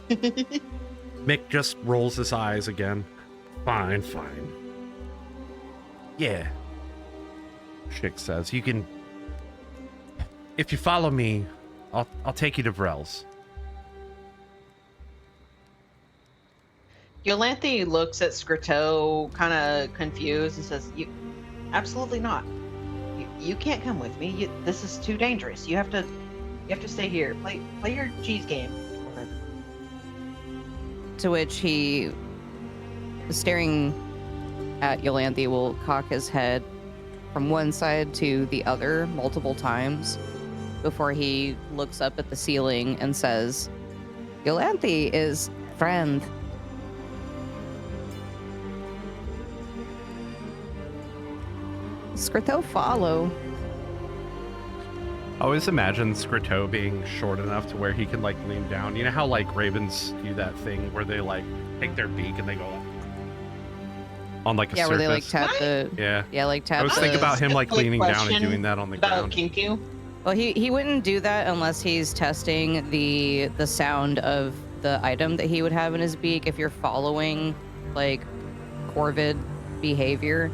Mick just rolls his eyes again. Fine. Yeah. Shix says, you can, if you follow me, I'll take you to Vrel's. Iolanthe looks at Skrittow kind of confused and says, "You, absolutely not. You can't come with me. This is too dangerous. You have to stay here. Play your cheese game." To which he, staring at Iolanthe, will cock his head from one side to the other multiple times before he looks up at the ceiling and says, "Iolanthe is friend." Skrittow follow. I always imagine Skrittow being short enough to where he can like lean down. You know how like ravens do that thing where they like take their beak and they go up on like a Yeah, surface? where they like tap the I tap was the thinking about him like Quick leaning down and question doing that on the about ground. Kinku. Well, he wouldn't do that unless he's testing the sound of the item that he would have in his beak if you're following like corvid behavior.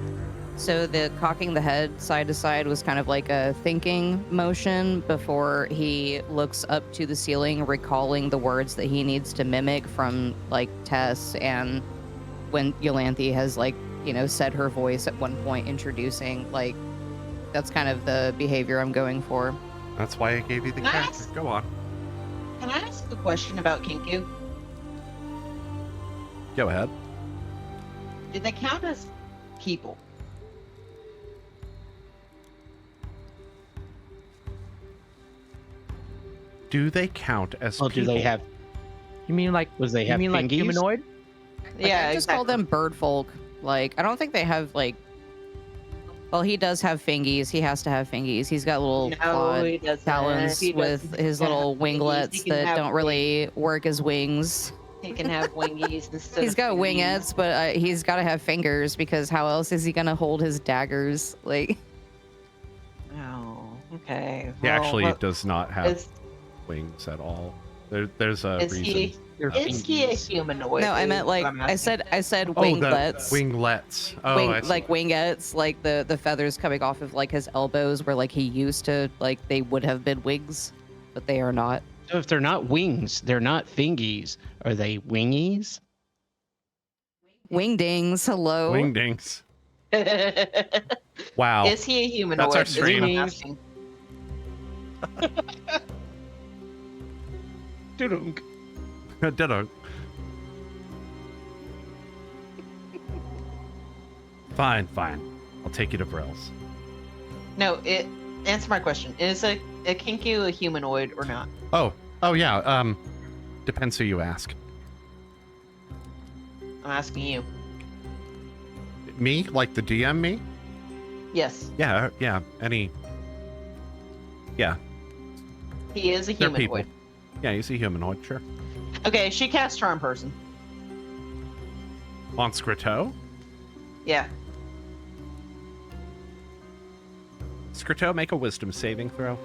So the cocking the head side to side was kind of like a thinking motion before he looks up to the ceiling, recalling the words that he needs to mimic from like Tess, and when Iolanthe has like, said her voice at one point introducing, like, that's kind of the behavior I'm going for. That's why I gave you the Can I character. ask- Go on. Can I ask a question about Kinku? Go ahead. Do they count as people? Do they count as Well, do people? they have? You mean like Have like fingies? humanoid? Like, Yeah, I just call them bird folk. Like, I don't think they have like. Well, he does have fingies. He has to have fingies. He's got little clawed he doesn't. talons He with doesn't his have little fingies. winglets He can that have don't really work as wings. He can have wingies instead. He's of got fingies. wingettes, but he's got to have fingers because how else is he gonna hold his daggers? Like, Oh, okay. He Well, actually what- does not have is, wings at all. There's a is reason. he? They're Is he a fingies. humanoid? no, I meant is like what I'm I asking. said Oh, winglets. the winglets. Oh, I see. Like wingettes, like the feathers coming off of like his elbows, where like he used to like they would have been wings, but they are not. So if they're not wings, they're not fingies. Are they wingies? Wingdings, hello. Wingdings. Wow. Is he a humanoid? That's our is what stream. I'm asking. Dudunk. Ditto. Fine. I'll take you to Brell's. No, answer my question. Is a Kinku a humanoid or not? Oh, Oh yeah. Depends who you ask. I'm asking you. Me, like the DM, me? Yes, Yeah. Any. Yeah, he is a they're people. humanoid. Yeah, he's a humanoid. Sure. Okay, she casts Charm Person. On Skrittow. Yeah. Skrittow, make a Wisdom saving throw.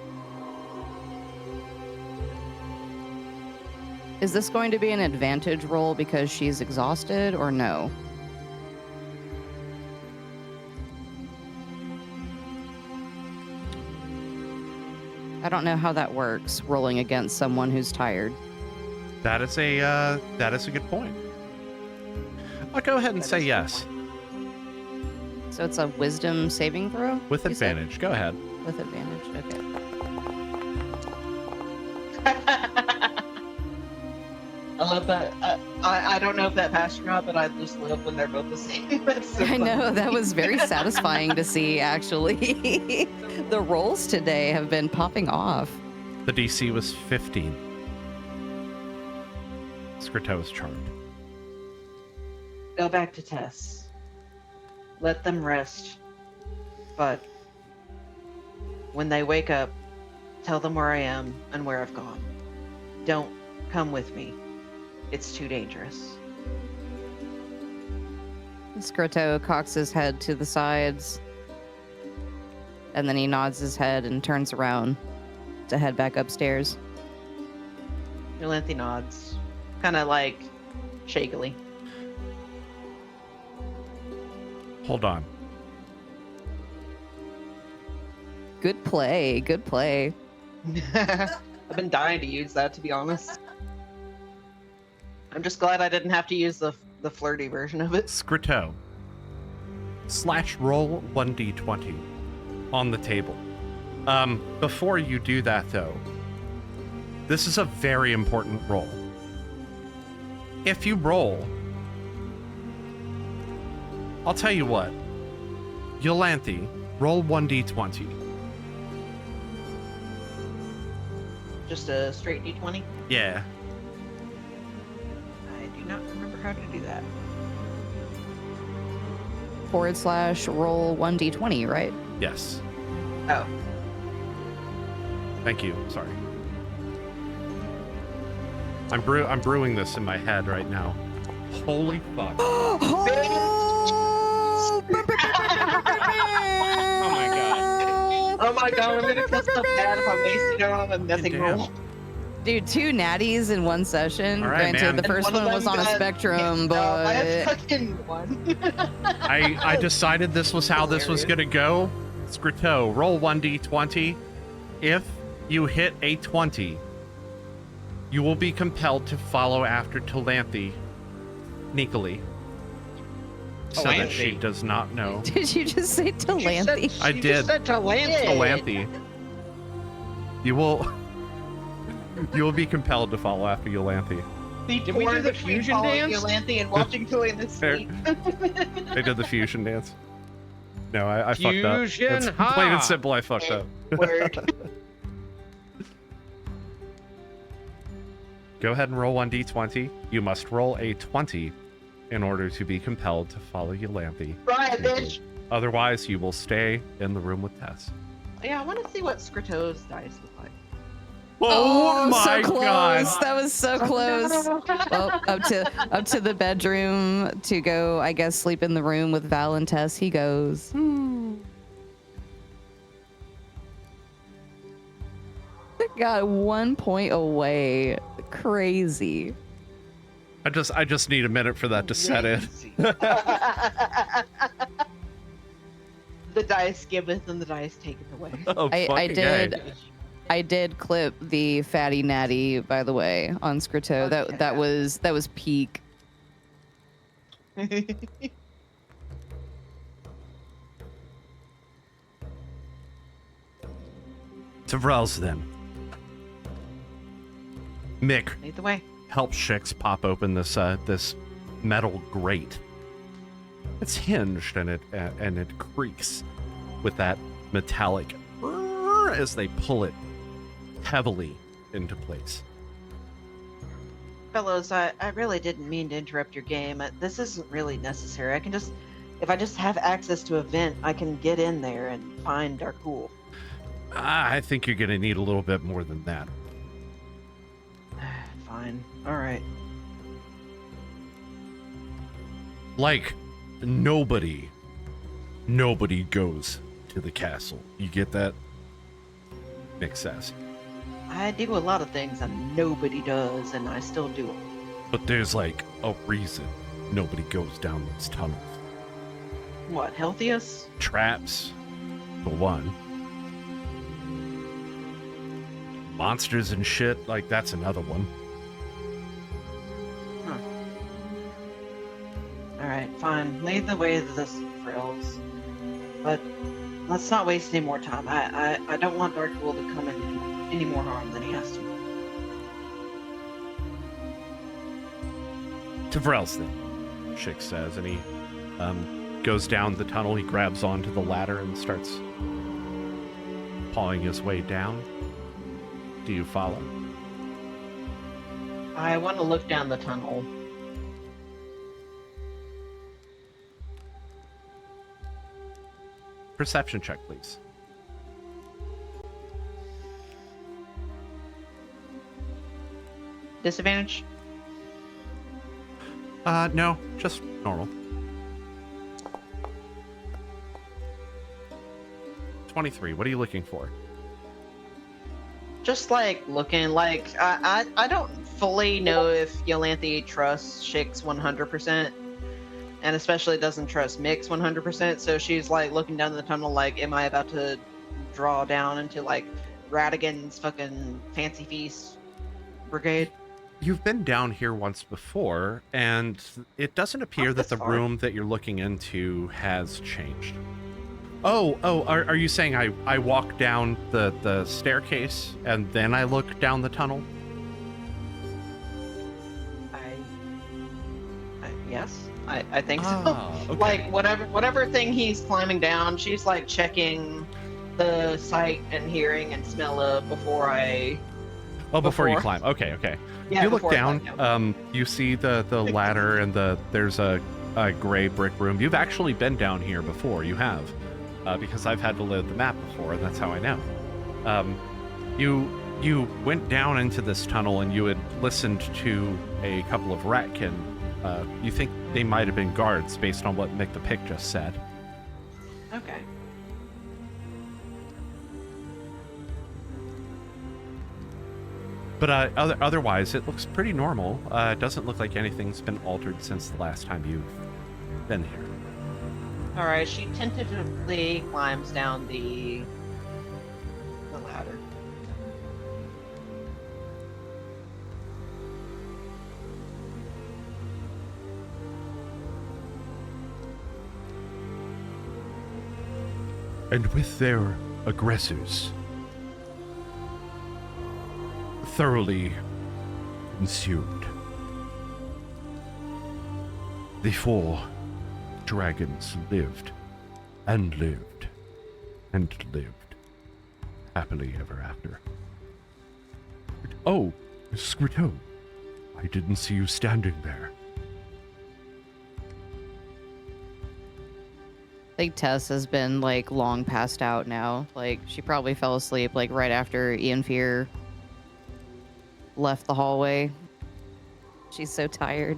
Is this going to be an advantage roll because she's exhausted or no? I don't know how that works, rolling against someone who's tired. That is a good point. I'll go ahead and say yes So it's a wisdom saving throw? with you said? advantage. Go ahead. With advantage, okay. I love that. I don't know if that passed or not, but I just love when they're both the same. That's so I funny. know, that was very satisfying to see, actually. The rolls today have been popping off. The DC was 15. Skrittow is charmed. Go back to Tess. Let them rest. But when they wake up, tell them where I am and where I've gone. Don't come with me. It's too dangerous. Skrittow cocks his head to the sides, and then he nods his head and turns around to head back upstairs. Iolanthe nods, kind of like shakily. Hold on. Good play, good play. I've been dying to use that, to be honest. I'm just glad I didn't have to use the flirty version of it. Skrittow. / roll 1d20 on the table. Before you do that, though, this is a very important roll. If you roll, I'll tell you what. Iolanthe, roll 1d20. Just a straight d20. Yeah. I do not remember how to do that. / roll 1d20, right? Yes. Oh, Thank you. Sorry. I'm brewing this in my head right now. Holy fuck. Oh my god. oh my god! I'm gonna feel so bad if I'm wasting it on a nothing Damn. roll. Dude, 2 natties in one session. All right, Granted, man. the first And one of was them on a got- spectrum, No, I had but fucking one. I decided this was how this was gonna go. Skrittow, roll 1d20. If you hit a 20, you will be compelled to follow after Iolanthe sneakily, so that she Iolanthe? does not know. did you just say Dalancia? I You did. just said Dalancia. Iolanthe. You will be compelled to follow after Iolanthe. Did we do the fusion dance? Iolanthe and watching Iolanthe sleep. They did the fusion dance. No, I fucked up. Fusion, It's ha! plain and simple, I fucked up. Word. Go ahead and roll 1d20. You must roll a 20 in order to be compelled to follow Iolanthe. Right, bitch. Otherwise, you will stay in the room with Tess. Yeah, I want to see what Skrittow's dice look like. Oh, my so close. god! That was so close. Well, up to the bedroom to go, I guess, sleep in the room with Val and Tess. He goes. Got 1 point away. Crazy. I just need a minute for that to set in. The dice giveth and the dice taketh away. Oh, I fucking did. A. I did clip the fatty natty, by the way, on Skrittow. Okay. That was peak. To Vrels, then. Mick Lead the way. helps Shix pop open this this metal grate. It's hinged and it creaks with that metallic as they pull it heavily into place. fellows, I really didn't mean to interrupt your game. This isn't really necessary. I can just, if I just have access to a vent, I can get in there and find Darkul. I think you're going to need a little bit more than that. Fine. All right. Like, nobody goes to the castle. You get that? Nick says. I do a lot of things that nobody does, and I still do them. But there's like a reason nobody goes down those tunnels. What, Healthiest? Traps, for one. Monsters and shit, like that's another one. Alright, fine. Lead the way to the frills. But let's not waste any more time. I don't want Darkul to come in any more harm than he has to. To Vrel's then, Chick says, and he goes down the tunnel. He grabs onto the ladder and starts pawing his way down. Do you follow? I want to look down the tunnel. Perception check, please. Disadvantage? No, just normal. 23. What are you looking for? Just like looking, like I don't fully know if Iolanthe trusts Shix 100%, and especially doesn't trust Mix 100%. So she's like looking down the tunnel, like, am I about to draw down into like Radigan's fucking fancy feast brigade? You've been down here once before, and it doesn't appear Not that this the far. room that you're looking into has changed. Are you saying I walk down the staircase and then I look down the tunnel? Yes, I think so. Ah, okay. Like whatever thing he's climbing down, she's like checking the sight and hearing and smell of before I. Oh, before you before. climb. Okay. Yeah, You look before I down. climb down. You see the ladder and there's a gray brick room. You've actually been down here before. You have, because I've had to load the map before, and that's how I know. You went down into this tunnel and you had listened to a couple of Ratkin. You think they might have been guards based on what Mick the Pick just said. Okay. But otherwise, it looks pretty normal. It doesn't look like anything's been altered since the last time you've been here. All right. She tentatively climbs down the ladder. And with their aggressors thoroughly consumed, the 4 dragons lived and lived and lived happily ever after. Oh, Skrittow, I didn't see you standing there. I think Tess has been like long passed out now. Like she probably fell asleep like right after Ian Fear left the hallway. She's so tired.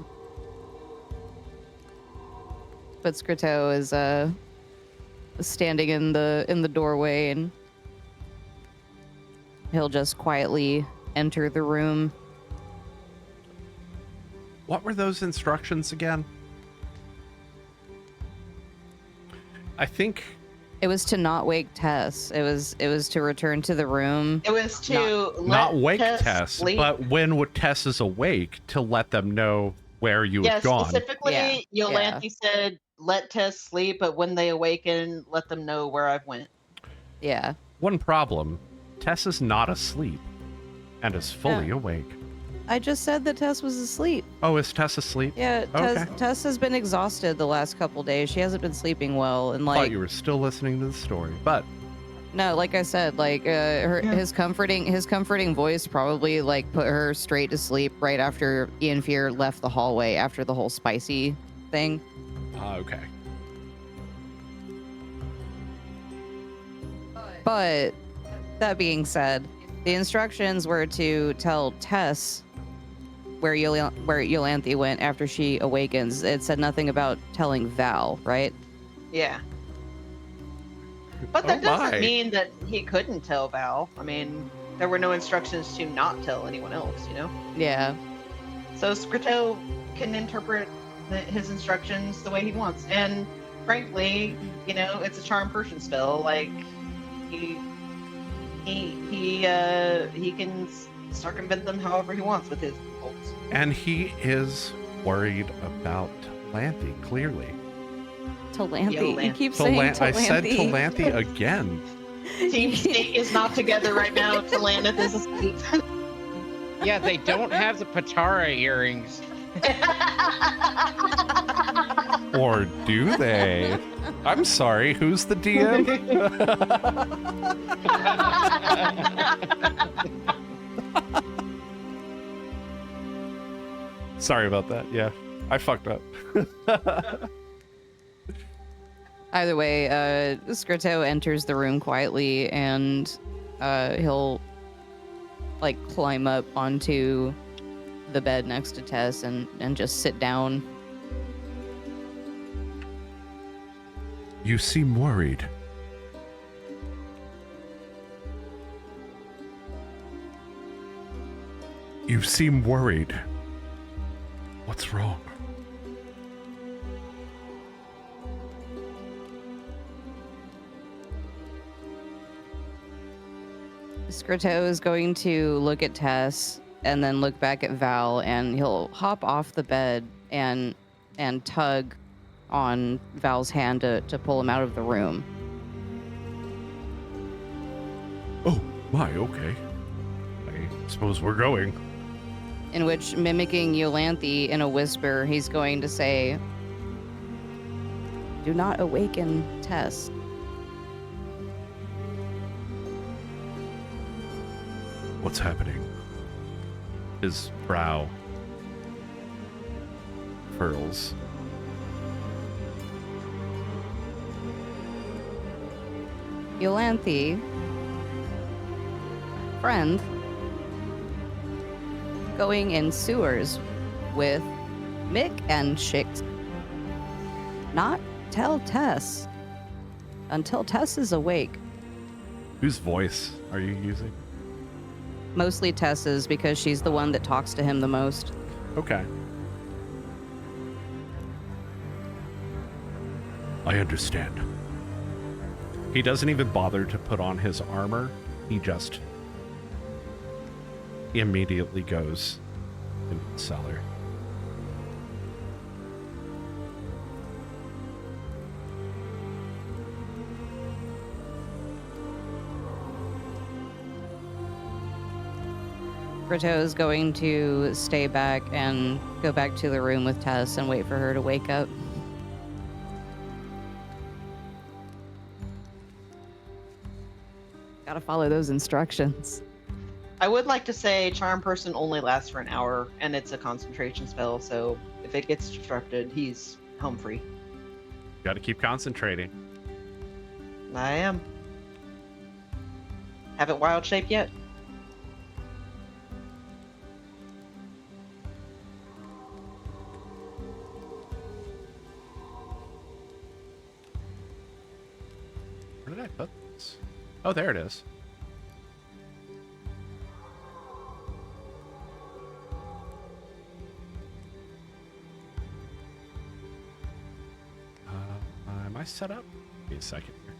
But Skrittow is standing in the doorway, and he'll just quietly enter the room. What were those instructions again? I think It was to not wake Tess. It was to return to the room. It was to not let wake Tess Tess, sleep. but when Tess is awake, to let them know where you Yeah, had gone. specifically, Yeah, Iolanthe said, let Tess sleep, but when they awaken, let them know where I've went. Yeah. One problem, Tess is not asleep and is fully Yeah. awake. I just said that Tess was asleep. Oh, is Tess asleep? Yeah, Okay. Tess has been exhausted the last couple days. She hasn't been sleeping well, and I like thought you were still listening to the story, but No, like I said, like his comforting voice probably like put her straight to sleep right after Ian Fear left the hallway after the whole spicy thing. Okay. But that being said, the instructions were to tell Tess where Iolanthe went after she awakens. It said nothing about telling Val, right? Yeah. But Oh that doesn't my. mean that he couldn't tell Val. I mean, there were no instructions to not tell anyone else, you know? Yeah. So Skrittow can interpret his instructions the way he wants. And frankly, you know, it's a charm person spell. Like, he can circumvent them however he wants with his bolts. And he is worried about Lanthe, clearly. Talanthe. You Iolanthe. keep saying Talanthe. I said Talanthe again. Team Snake is not together right now. Talaneth is asleep. Yeah, they don't have the Patara earrings. Or do they? I'm sorry, who's the DM? Sorry about that. Yeah, I fucked up. Either way, Skrittow enters the room quietly, and he'll like climb up onto the bed next to Tess and just sit down. You seem worried. You seem worried. What's wrong? Skrittow is going to look at Tess and then look back at Val, and he'll hop off the bed and tug on Val's hand to pull him out of the room. Oh, my, okay. I suppose we're going. In which, mimicking Iolanthe in a whisper, he's going to say, "Do not awaken Tess." What's happening? His brow furls. Iolanthe, friend, going in sewers with Mick and Shix. Not tell Tess until Tess is awake. Whose voice are you using? Mostly Tess's, because she's the one that talks to him the most. Okay. I understand. He doesn't even bother to put on his armor. He just immediately goes into the cellar. Skrittow is going to stay back and go back to the room with Tess and wait for her to wake up. Gotta follow those instructions. I would like to say charm person only lasts for an hour, and it's a concentration spell, so if it gets disrupted, he's home free. Got to keep concentrating. I am. Haven't wild shaped yet. Where did I put this? Oh, there it is. Am I set up? Give me a second here.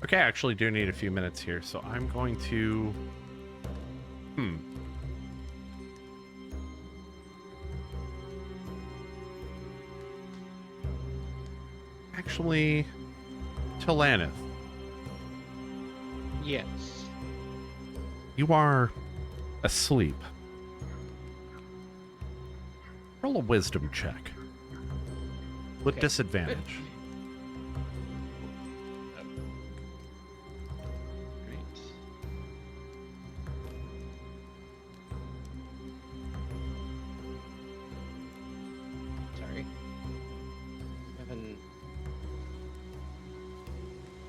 Okay, I actually do need a few minutes here, so I'm going to... Actually, Talaneth, Yes. You are asleep. Roll a wisdom check. With Okay. disadvantage. Right. Sorry. Having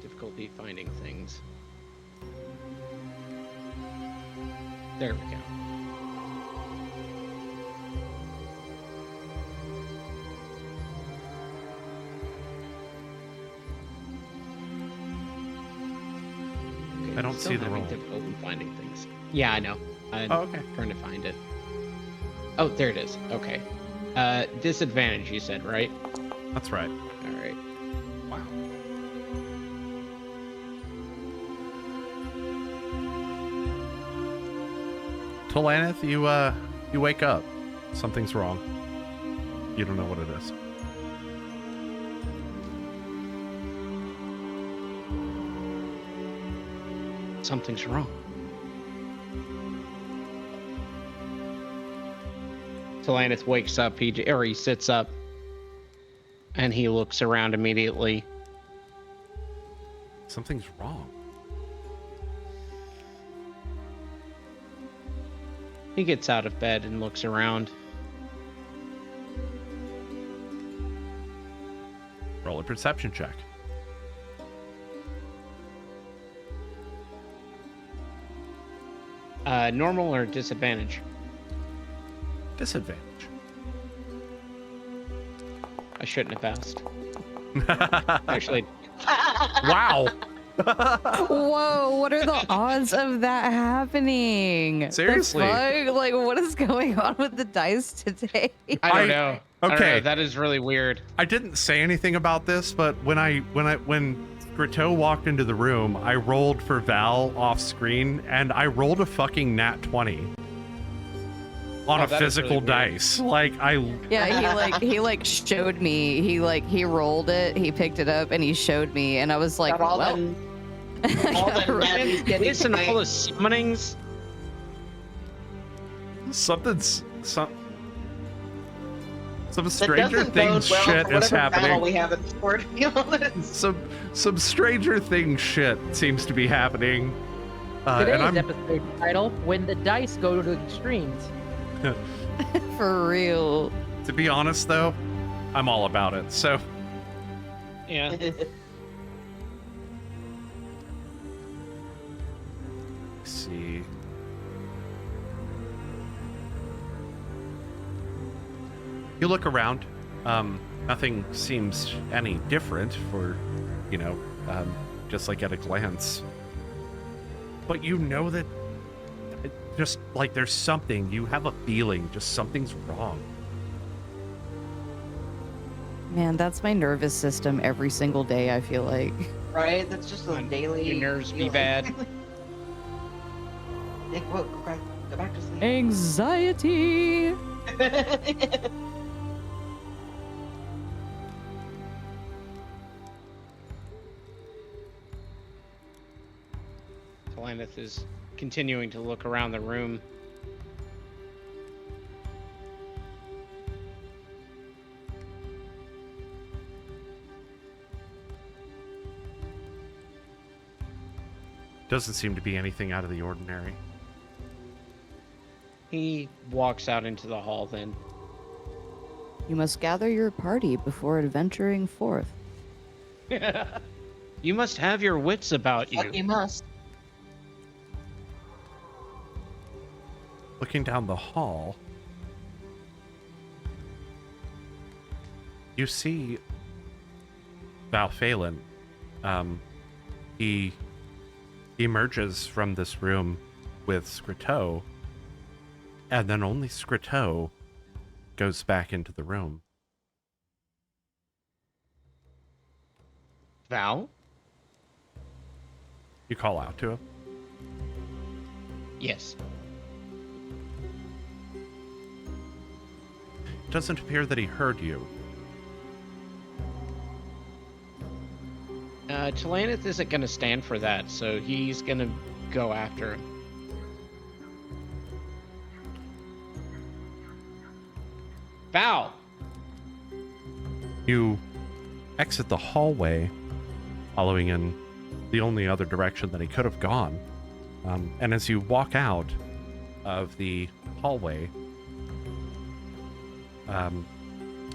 difficulty finding things. There we go. Okay, I don't still see the having roll. difficulty finding things. Yeah, I know. I'm Oh, okay. trying to find it. Oh, there it is. Okay. Disadvantage, you said, right? That's right. All right. Wow. Tolaneth, you wake up. Something's wrong. You don't know what it is. Something's wrong. Talanith wakes up, he sits up, and he looks around immediately. Something's wrong. He gets out of bed and looks around. Roll a perception check. Normal or disadvantage? Disadvantage. I shouldn't have asked. Actually, Wow. Whoa, what are the odds of that happening? The Seriously. fuck? Like, what is going on with the dice today? I don't know. I don't Okay. know. That is really weird. I didn't say anything about this, but when Skrittow walked into the room, I rolled for Val off screen, and I rolled a fucking nat 20 on Oh, a that is physical really weird. dice. Like Yeah, he showed me. He rolled it, he picked it up, and he showed me, and I was like, Got all well, them, all yeah, them right. natties getting This and away. all the summonings. some That Stranger doesn't Things bode well shit for is whatever battle happening. we have in store, to be honest. Some Stranger Things shit seems to be happening. Today's And I'm episode title: When the Dice Go to Extremes. For real. to be honest though, I'm all about it. So Yeah. let's see. You look around. Nothing seems any different for, just like at a glance. But you know that just like there's something, you have a feeling, just something's wrong. Man, that's my nervous system every single day, I feel like. Right? That's just a daily. Your nerves be feeling. bad. Nick, whoa, go back to sleep. Anxiety. Talanith is continuing to look around the room. Doesn't seem to be anything out of the ordinary. He walks out into the hall then. You must gather your party before adventuring forth. You must have your wits about you. But you must. Looking down the hall, you see Val'faelen. He emerges from this room with Skrittow, and then only Skrittow goes back into the room. Val? You call out to him. Yes. It doesn't appear that he heard you. Chelaneth isn't going to stand for that, so he's going to go after him. Val! You exit the hallway, following in the only other direction that he could have gone. And as you walk out of the hallway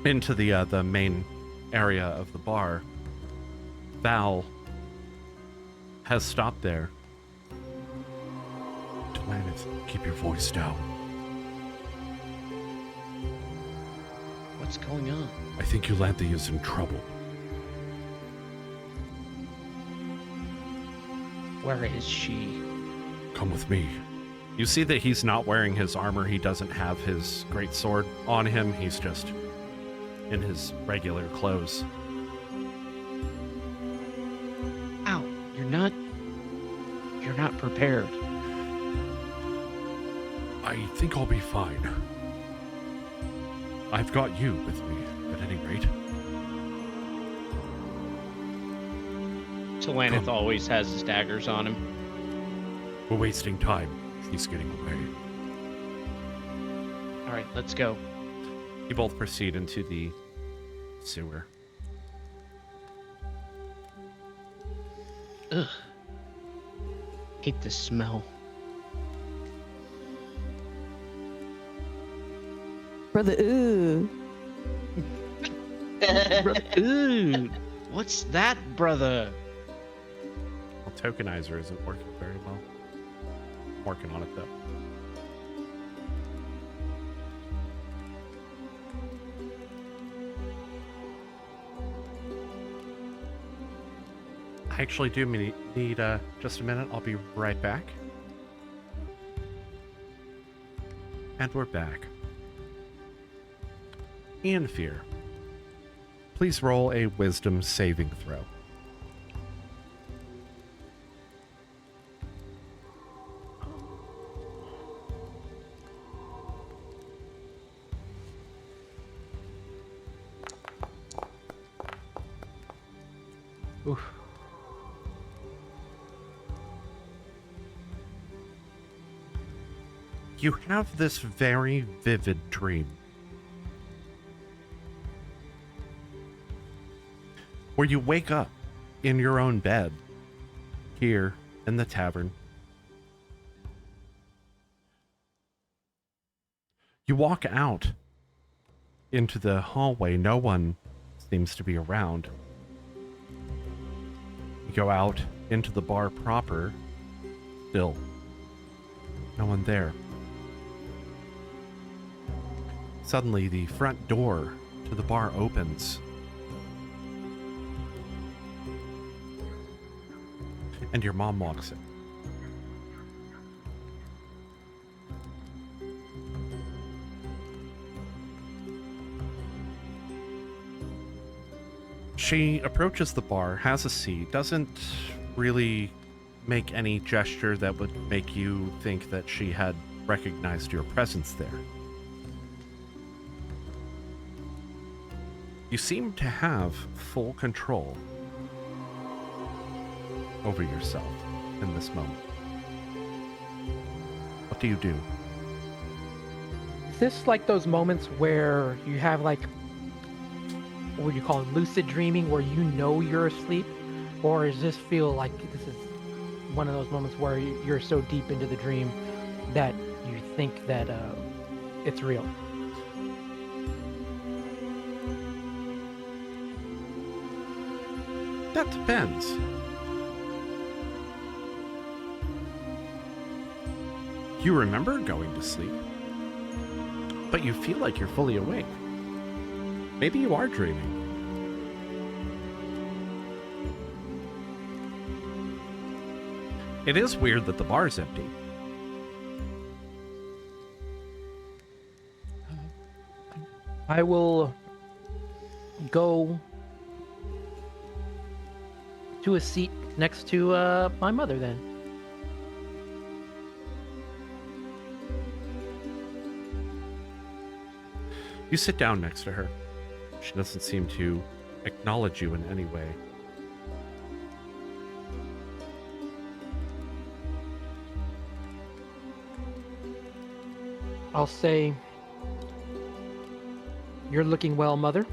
into the main area of the bar, Val has stopped there. Delaneth, keep your voice down. What's going on? I think Iolanthe is in trouble. Where is she? Come with me. You see that he's not wearing his armor. He doesn't have his great sword on him. He's just in his regular clothes. Ow, you're not prepared. I think I'll be fine. I've got you with me, at any rate. Chelaneth always has his daggers on him. We're wasting time. He's getting away. All right, let's go. You both proceed into the sewer. Ugh. Hate the smell. Brother, ooh. Ooh, what's that, brother? Well, tokenizer isn't working very well. I'm working on it, though. I actually do need just a minute. I'll be right back. And we're back. Ianfear, please roll a wisdom saving throw. Oof. You have this very vivid dream where you wake up in your own bed here in the tavern. You walk out into the hallway. No one seems to be around. You go out into the bar proper. Still, no one there. Suddenly, the front door to the bar opens. And your mom walks in. She approaches the bar, has a seat, doesn't really make any gesture that would make you think that she had recognized your presence there. You seem to have full control over yourself in this moment. What do you do? Is this like those moments where you have like, what would you call it, lucid dreaming, where you know you're asleep? Or does this feel like this is one of those moments where you're so deep into the dream that you think that it's real? That depends. You remember going to sleep, but you feel like you're fully awake. Maybe you are dreaming. It is weird that the bar's empty. I will go to a seat next to my mother then. You sit down next to her. She doesn't seem to acknowledge you in any way. I'll say, "You're looking well, Mother."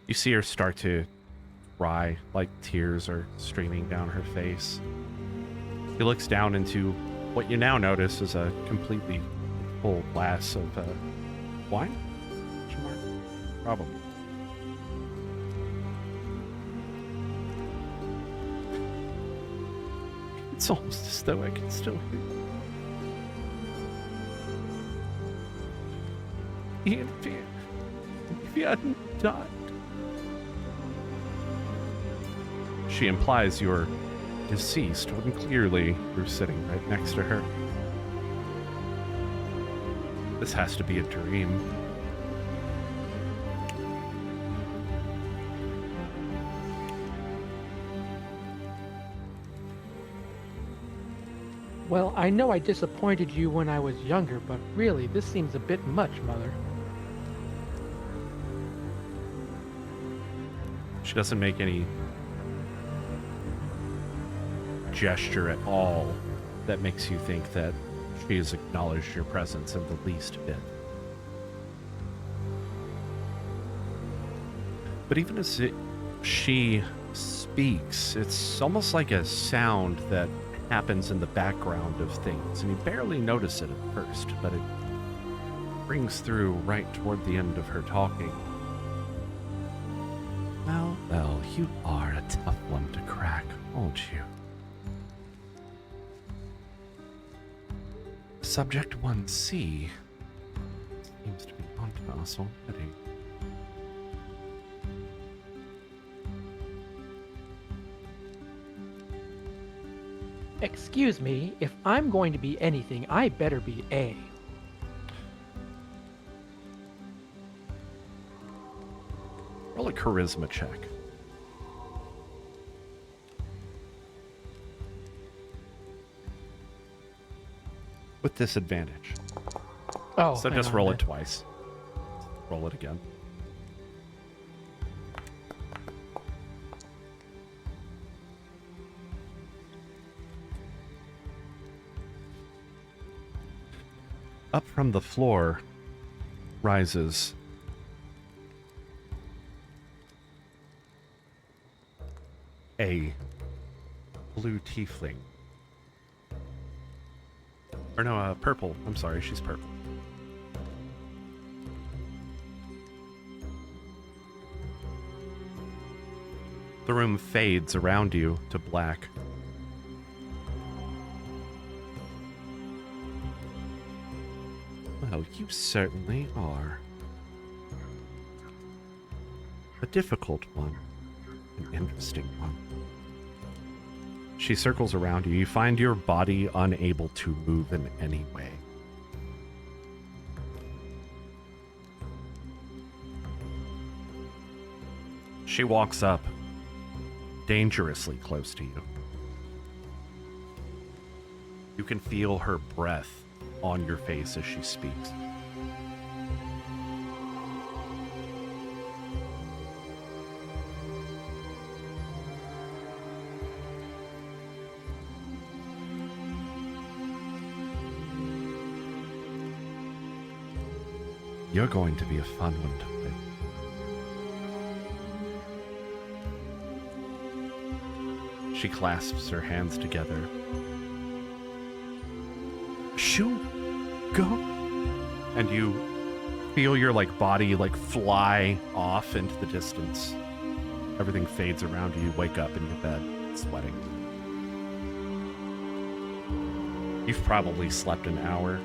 You see her start to cry, like tears are streaming down her face. She looks down into what you now notice is a completely full glass of wine? Probably. It's almost as though I can still hear if he hadn't died. She implies you're deceased when clearly you're sitting right next to her. This has to be a dream. Well, I know I disappointed you when I was younger, but really, this seems a bit much, Mother. She doesn't make any gesture at all that makes you think that she has acknowledged your presence in the least bit. But even as she speaks, it's almost like a sound that happens in the background of things, and you barely notice it at first, but it rings through right toward the end of her talking. Well, you are a tough one to crack, aren't you? Subject 1C seems to be onto us already. Excuse me, if I'm going to be anything, I better be A. Roll a charisma check. With disadvantage. Oh, So hang just on roll a it twice. Roll it again. Up from the floor rises a blue tiefling. Or no, purple. I'm sorry, she's purple. The room fades around you to black. Well, you certainly are. A difficult one. An interesting one. She circles around you. You find your body unable to move in any way. She walks up, dangerously close to you. You can feel her breath on your face as she speaks. You're going to be a fun one to play. She clasps her hands together. Shoo! Go! And you feel your body fly off into the distance. Everything fades around you. You wake up in your bed, sweating. You've probably slept an hour.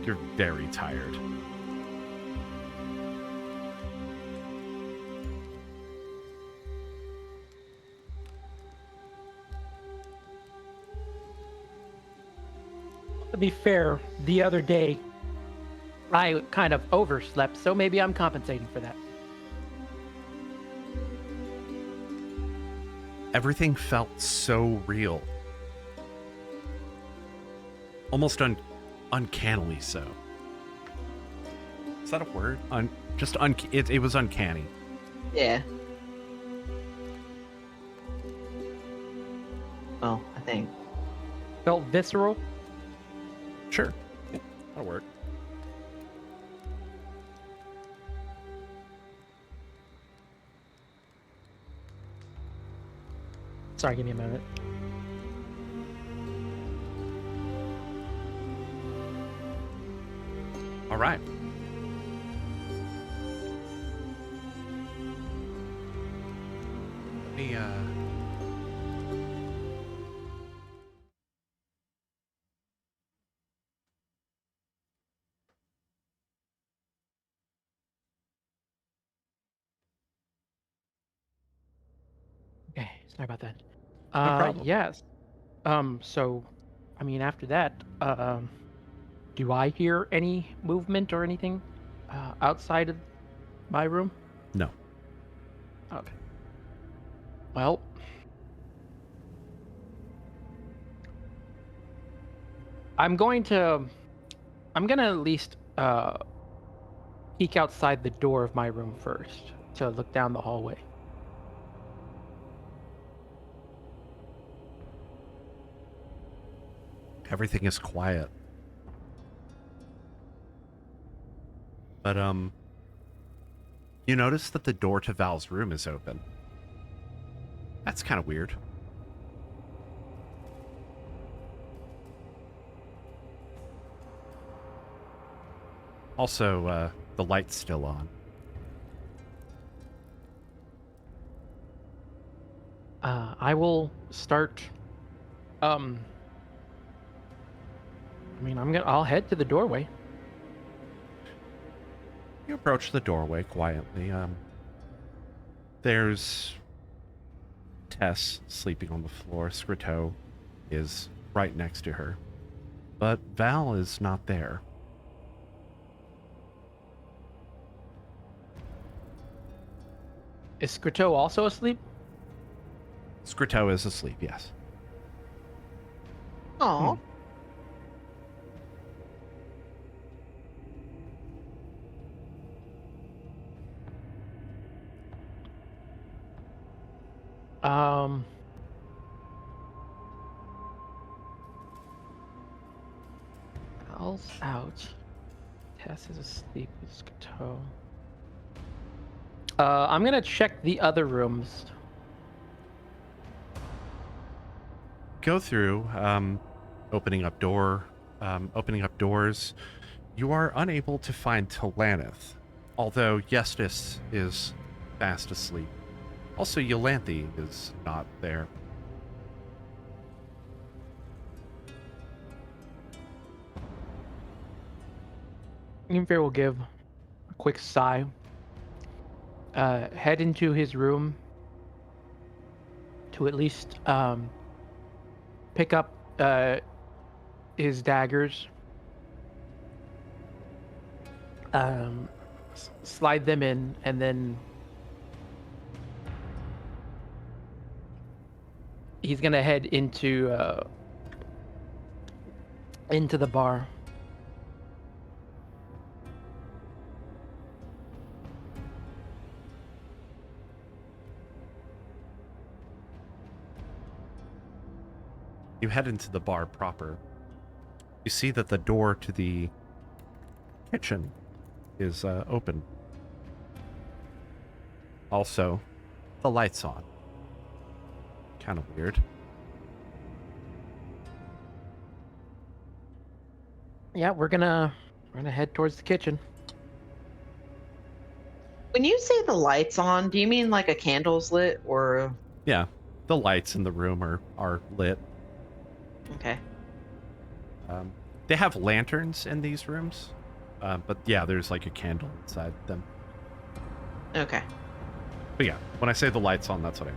You're very tired. To be fair, the other day, I kind of overslept, so maybe I'm compensating for that. Everything felt so real. Almost uncannily so. Is that a word? It was uncanny. Yeah. think. Felt visceral. Sure. Yeah, that'll work. Sorry, give me a minute. All right. Let me, Okay, sorry about that. No problem. Yes. So, I mean, after that, do I hear any movement or anything outside of my room? No. Okay. Well, I'm gonna at least peek outside the door of my room first to look down the hallway. Everything is quiet. But, you notice that the door to Val's room is open. That's kind of weird. Also, the light's still on. I will start. I mean, I'll head to the doorway. You approach the doorway quietly. There's Tess sleeping on the floor. Skrittow is right next to her. But Val is not there. Is Skrittow also asleep? Skrittow is asleep, yes. Oh, Um. Val's out. Tess is asleep with Skrittow. I'm gonna check the other rooms. Go through, opening up doors. You are unable to find Iolanthe, although Yestis is fast asleep. Also, Iolanthe is not there. Infair will give a quick sigh. Head into his room to at least pick up his daggers, slide them in, and then he's gonna head into the bar. You head into the bar proper. You see that the door to the kitchen is open. Also, the light's on. Kind of weird. Yeah, we're gonna head towards the kitchen. when you say the lights on, do you mean like a candle's lit or? Yeah, the lights in the room are lit. Okay. They have lanterns in these rooms, but yeah, there's like a candle inside them. Okay. But yeah, when I say the lights on, that's what I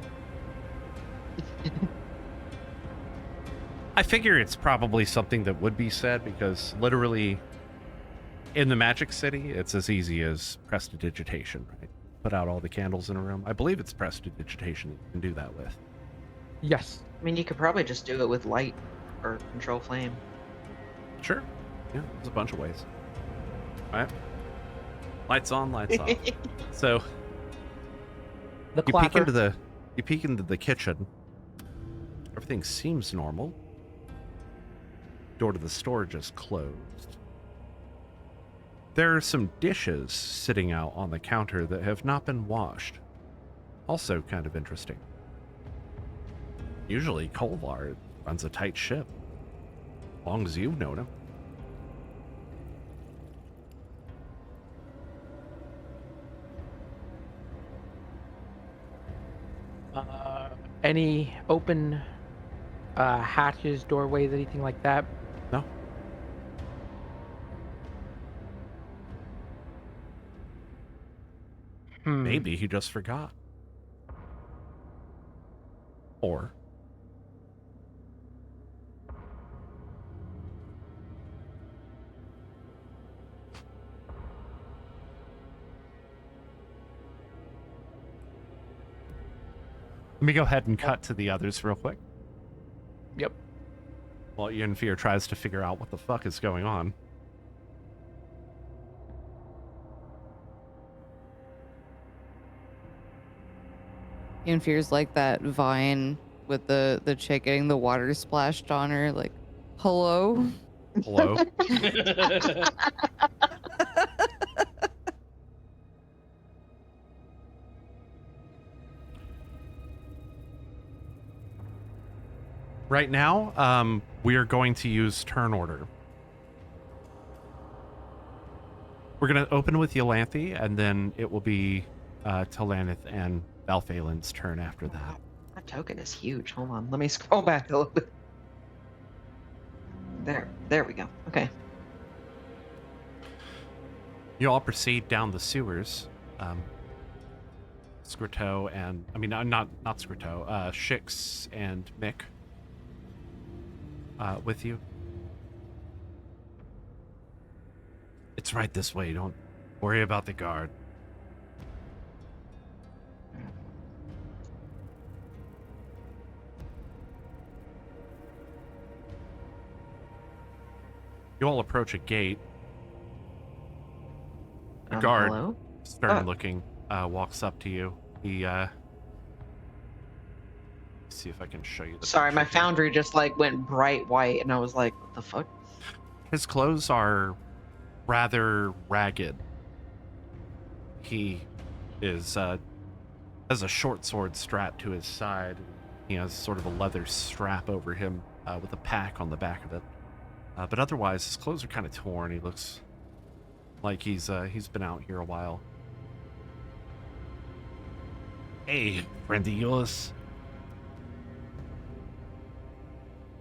mean. I figure it's probably something that would be said because literally in the Magic City, it's as easy as prestidigitation, right? Put out all the candles in a room. I believe it's prestidigitation that you can do that with. Yes. I mean, you could probably just do it with light or control flame. Sure. Yeah, there's a bunch of ways. All right. Lights on, lights off. So The you clapper. peek into the kitchen. Everything seems normal. Door to the storage is closed. There are some dishes sitting out on the counter that have not been washed. Also kind of interesting. Usually Kolvar runs a tight ship. As long as you've known him. Any open hatches, doorways, anything like that? No. Maybe he just forgot. Or let me go ahead and cut to the others real quick. Yep. While Iolanthe tries to figure out what the fuck is going on. Ian fears like that vine with the chick getting the water splashed on her. Like, hello? Hello? Right now, we are going to use turn order. We're going to open with Iolanthe, and then it will be Talanith and Val'faelen's turn after that. That token is huge. Hold on. Let me scroll back a little bit. There we go. Okay. You all proceed down the sewers. Skrittow and... I mean, not Skrittow. Shix and Mick with you. It's right this way. Don't worry about the guard. You all approach a gate. A guard, Hello? stern looking, walks up to you. He, see if I can show you the Sorry, my picture here. foundry just like went bright white, and I was like, "What the fuck?" His clothes are rather ragged. He is has a short sword strapped to his side. He has sort of a leather strap over him with a pack on the back of it. But otherwise, his clothes are kind of torn. He looks like he's been out here a while. Hey, friend of yours.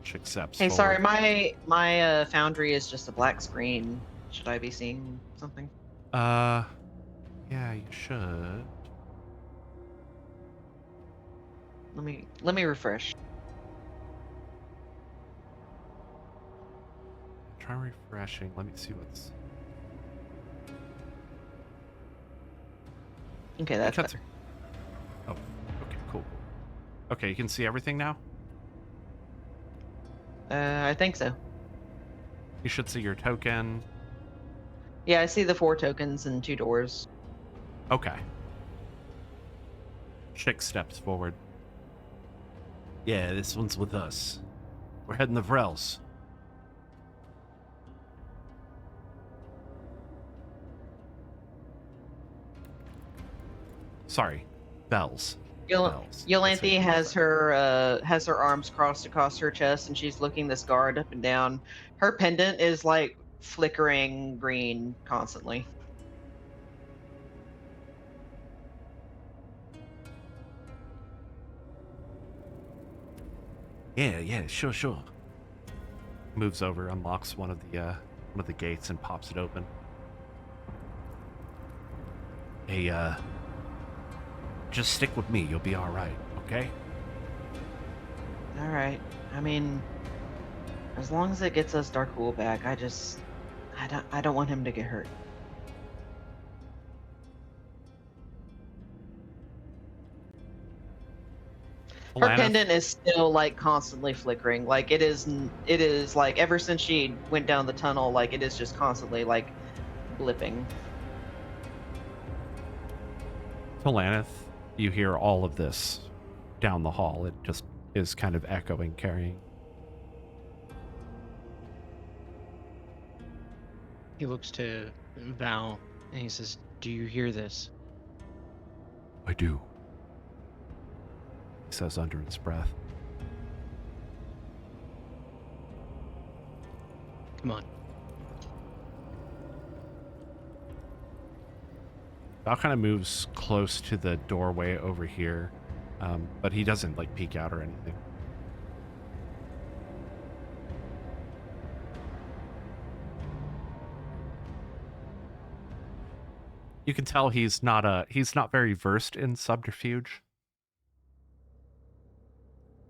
Chick steps Hey, sorry, forward. my foundry is just a black screen. Should I be seeing something? Yeah, you should. Let me refresh. Try refreshing. Let me see what's. Okay, that's Cuts- better. Oh, okay, cool. Okay, you can see everything now? I think so. You should see your token. Yeah, I see the 4 tokens and 2 doors. Okay. Chick steps forward. Yeah, this one's with us. We're heading to Vrels. Sorry, Bells. Bells. Iolanthe That's has her arms crossed across her chest, and she's looking this guard up and down. Her pendant is like flickering green constantly. Yeah, sure. Moves over, unlocks one of the gates, and pops it open. Hey, just stick with me. You'll be all right, okay? All right. I mean, as long as it gets us Darkwool back, I don't want him to get hurt. Her Alanna, pendant is still like constantly flickering. Like it is like ever since she went down the tunnel, like it is just constantly like blipping. Talanith, you hear all of this down the hall. is kind of echoing, carrying. He looks to Val and he says, "Do you hear this?" I do. He says under his breath. Come on. Val kind of moves close to the doorway over here, but he doesn't like peek out or anything. You can tell he's not very versed in subterfuge.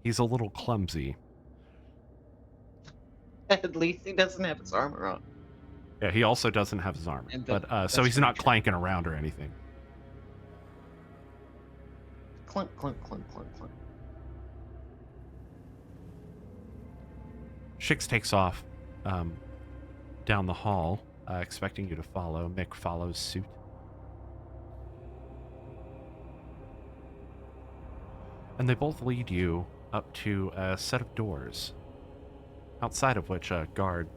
He's a little clumsy. At least he doesn't have his armor on. Yeah, he also doesn't have his armor, And but that's so he's pretty not true. clanking around or anything. Clunk, clunk, clunk, clunk, clunk. Shix takes off down the hall, expecting you to follow. Mick follows suit. And they both lead you up to a set of doors, outside of which a guard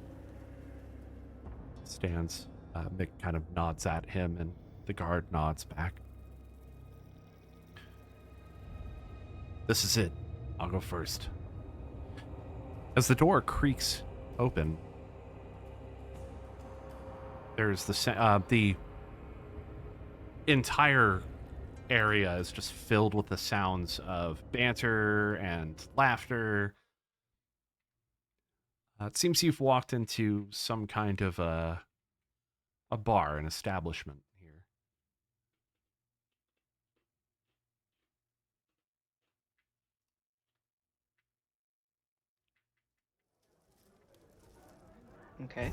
stands. Mick kind of nods at him, and the guard nods back. This is it. I'll go first. As the door creaks open, there's the entire area is just filled with the sounds of banter and laughter. It seems you've walked into some kind of a bar, an establishment here. Okay.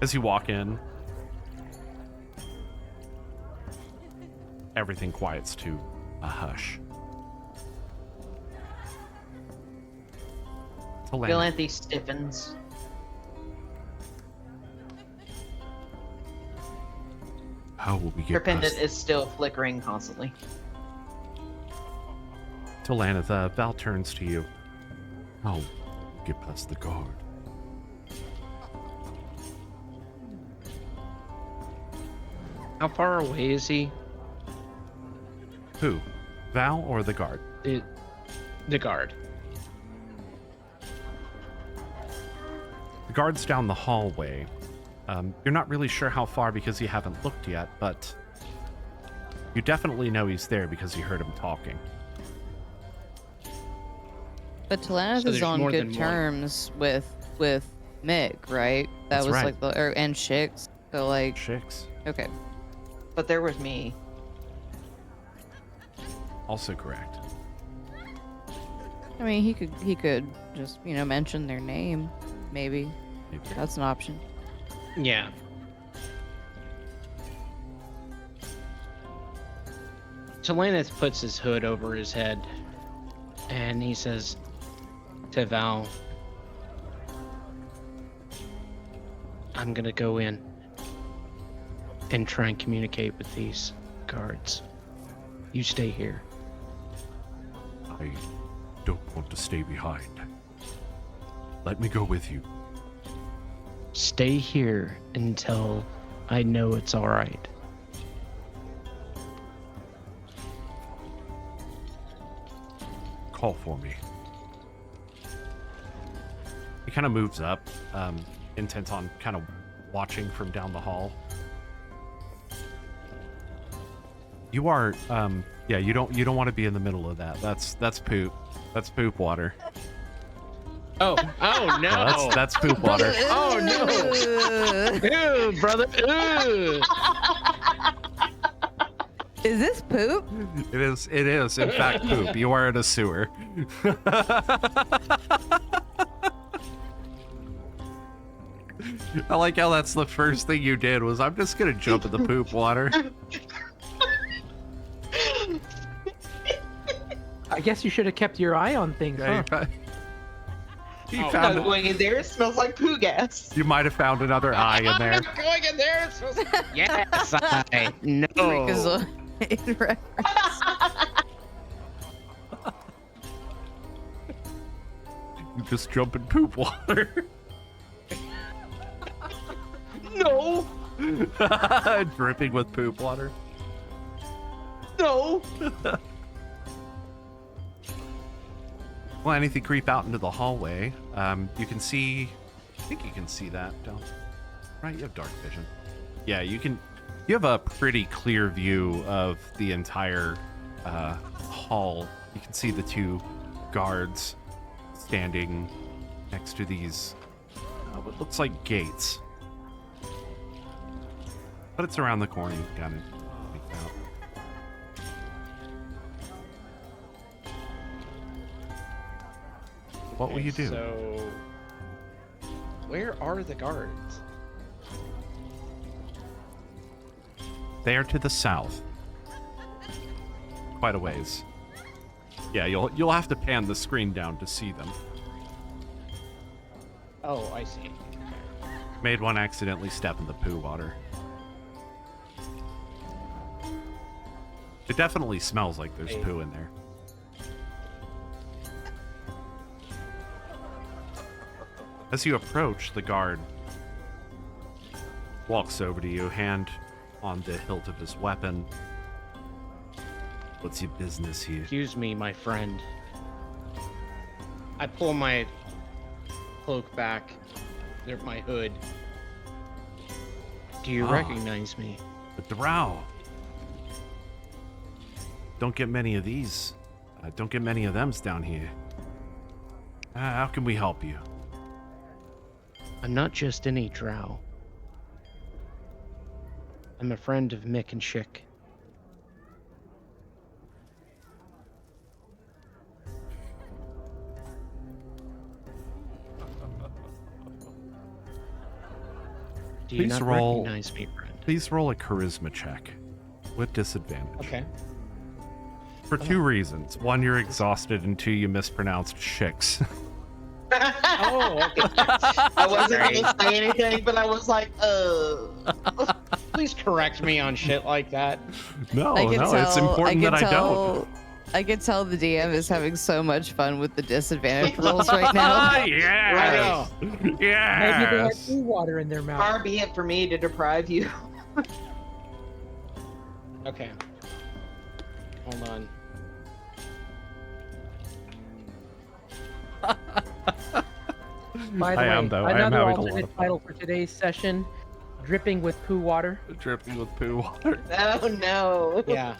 As you walk in, everything quiets to a hush. Iolanthe stiffens. How will we Her get pendant past is still flickering constantly. Iolanthe? Val turns to you. How will we get past the guard? How far away is he? Who? Val or the guard? The guard. The guard's down the hallway. You're not really sure how far because you haven't looked yet, but you definitely know he's there because you heard him talking. But Talanath So is there's on more good than one. terms with Mick, right? That That's was right. like the and Shix. So like, Shix. okay. But there was me. Also correct. I mean, he could just mention their name, maybe. Maybe. That's an option. Yeah. Talanath puts his hood over his head and he says to Val, "I'm gonna go in and try and communicate with these guards. You stay here." I don't want to stay behind. Let me go with you. Stay here until I know it's all right. Call for me. He kind of moves up, intent on kind of watching from down the hall. You are, yeah, you don't want to be in the middle of that. That's poop. That's poop water. Oh no! Yeah, that's poop water. Oh no! Ew, brother! Ew. Is this poop? It is in fact poop. You are in a sewer. I like how that's the first thing you did was I'm just gonna jump in the poop water. I guess you should have kept your eye on things, Yeah, huh? you I'm found not going in there. It smells like poo gas. You might have found another eye in there. I'm not going in there. Yes, I know. Because In reference. You just jump in poop water. No, Dripping with poop water. no. Well, anything creep out into the hallway. You can see. I think you can see that down. Right, you have dark vision. Yeah, you can. You have a pretty clear view of the entire hall. You can see the two guards standing next to these what looks like gates. But it's around the corner. You got it. What will you do? So, where are the guards? They are to the south. Quite a ways. Yeah, you'll have to pan the screen down to see them. Oh, I see. Made one accidentally step in the poo water. It definitely smells like there's Hey. poo in there. As you approach, the guard walks over to you, hand on the hilt of his weapon. What's your business here? Excuse me, my friend. I pull my cloak back, my hood. Do you Ah. recognize me? The drow. Don't get many of these. Don't get many of thems down here. How can we help you? I'm not just any drow. I'm a friend of Mick and Schick. Do you Please not roll- recognize me, friend? Please roll a charisma check with disadvantage. Okay. For two reasons. One, you're exhausted, and two, you mispronounced shicks. Oh, okay. I wasn't gonna say anything, but I was like, Please correct me on shit like that. No, I can no, tell, it's important can that I don't. tell, I can tell the DM is having so much fun with the disadvantage rolls right now. Yes! Maybe they had Yes! poo water in their mouth. far be it for me to deprive you. Okay. Hold on. By the I way, am, though. I am another having a lot alternate of fun. title for today's session: dripping with poo water. Dripping with poo water. Oh no. Yeah.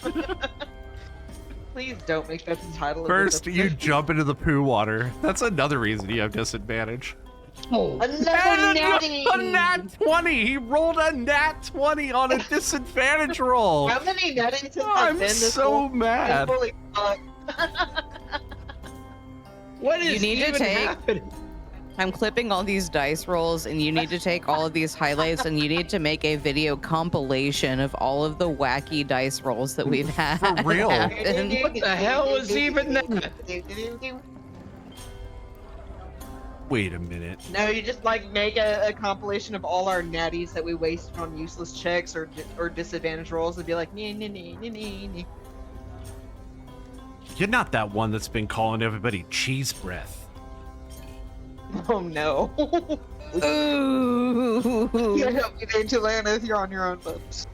Please don't make that the title First, of you this jump into the poo water. That's another reason you have disadvantage. Oh. Another natty! A nat 20! He rolled a nat 20 on a disadvantage roll! How many nettings has I'm been this so whole mad. Holy fuck. What is You need to even take- happening? I'm clipping all these dice rolls, and you need to take all of these highlights, and you need to make a video compilation of all of the wacky dice rolls that we've had. For real. happen. What the hell is even that? Wait a minute. No, you just like make a compilation of all our natties that we wasted on useless checks or disadvantage rolls and be like, nee, nee, nee, nee, nee, nee. You're not that one that's been calling everybody cheese breath. Oh no. Ooh. You help me there, Iolanthe, if you're on your own, folks.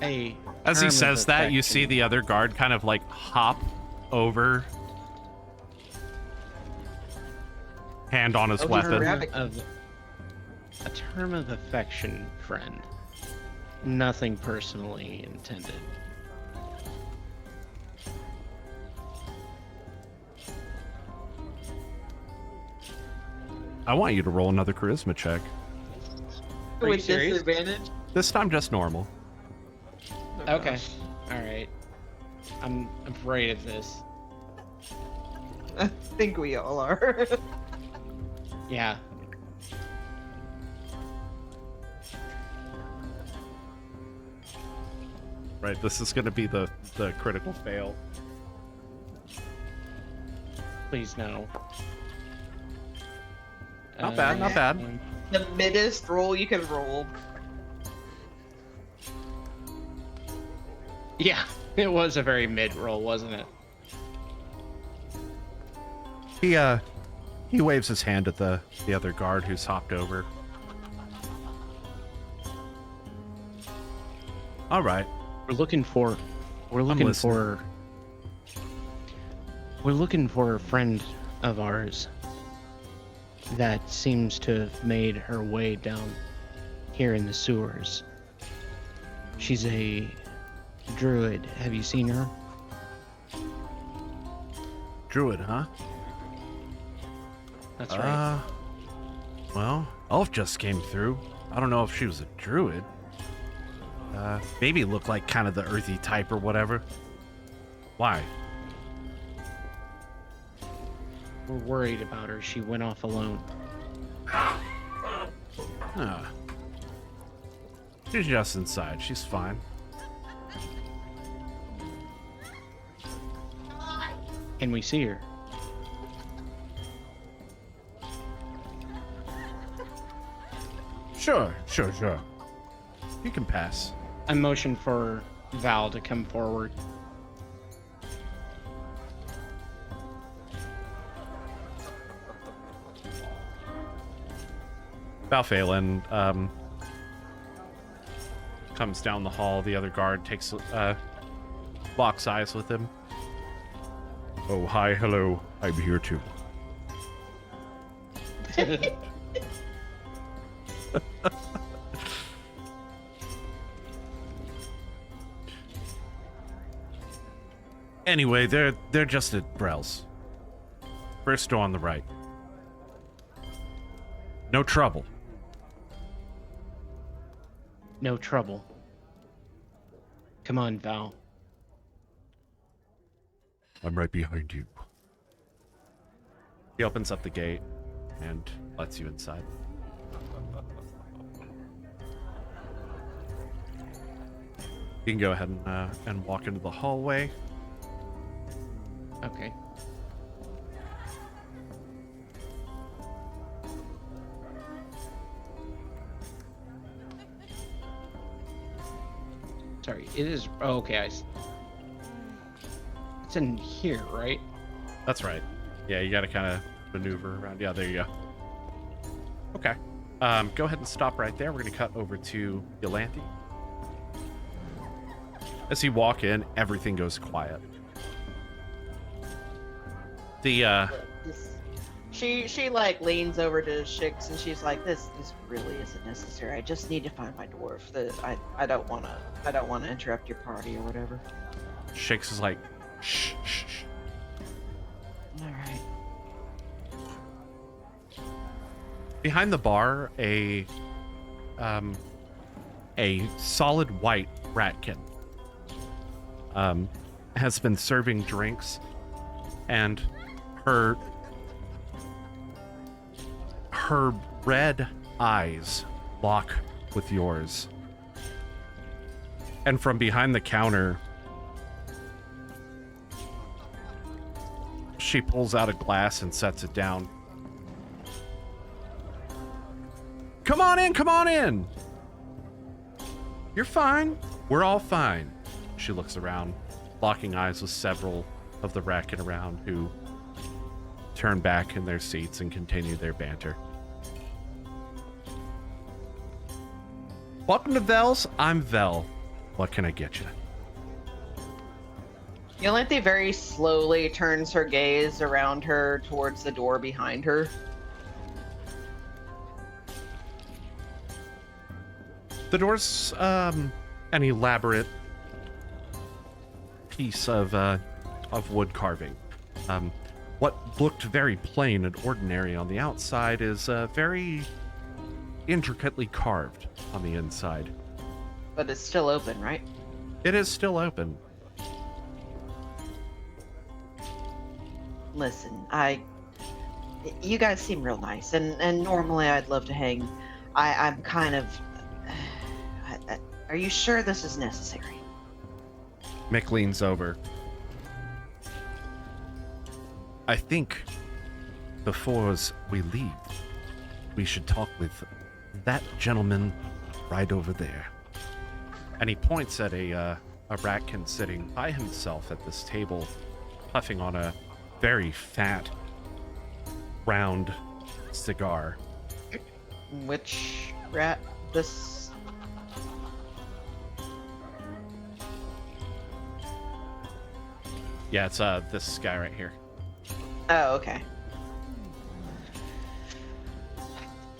Hey. As he term of says that, you see affection. the other guard kind of like hop over. Hand on his Oh, weapon. grab it. A term of affection, friend. Nothing personally intended. I want you to roll another charisma check. Are you With serious? disadvantage. This time just normal. Oh, Okay. gosh. All right. I'm afraid of this. I think we all are. Yeah. Right, this is gonna be the critical fail. Please no. Not bad, not bad. The middest roll you can roll. Yeah, it was a very mid roll, wasn't it? He waves his hand at the other guard who's hopped over. All right. We're looking for a friend of ours that seems to have made her way down here in the sewers. She's a druid. Have you seen her? Druid, huh? That's right. Well, Elf just came through. I don't know if she was a druid. Maybe looked like kind of the earthy type or whatever. Why? We're worried about her. She went off alone. She's just inside. She's fine. Can we see her? Sure. You can pass. I motion for Val to come forward. Val'faelen comes down the hall. The other guard locks eyes with him. Oh, hi, hello. I'm here too. Anyway, they're just at Brell's. First door on the right. No trouble. No trouble. Come on, Val. I'm right behind you. He opens up the gate and lets you inside. You can go ahead and walk into the hallway. Okay. Sorry, it is. Oh, okay, it's in here, right? That's right. Yeah, you got to kind of maneuver around. Yeah, there you go. Okay. Go ahead and stop right there. We're going to cut over to Iolanthe. As you walk in, everything goes quiet. She like leans over to Shix and she's like, this really isn't necessary. I just need to find my dwarf. I don't wanna interrupt your party or whatever. Shix is like, shh. All right. Behind the bar, a solid white ratkin has been serving drinks, and her red eyes lock with yours. And from behind the counter, she pulls out a glass and sets it down. Come on in. You're fine. We're all fine. She looks around, locking eyes with several of the racket around who turn back in their seats and continue their banter. Welcome to Vel's. I'm Vel. What can I get you? Iolanthe very slowly turns her gaze around her towards the door behind her. The door's an elaborate piece of wood carving. What looked very plain and ordinary on the outside is very intricately carved on the inside. But it's still open, right? It is still open. Listen, you guys seem real nice, and normally I'd love to hang. I'm kind of. Are you sure this is necessary? Mick leans over. I think before we leave, we should talk with that gentleman right over there. And he points at a a ratkin sitting by himself at this table, puffing on a very fat, round cigar. Which rat? This. Yeah, it's this guy right here. Oh, okay.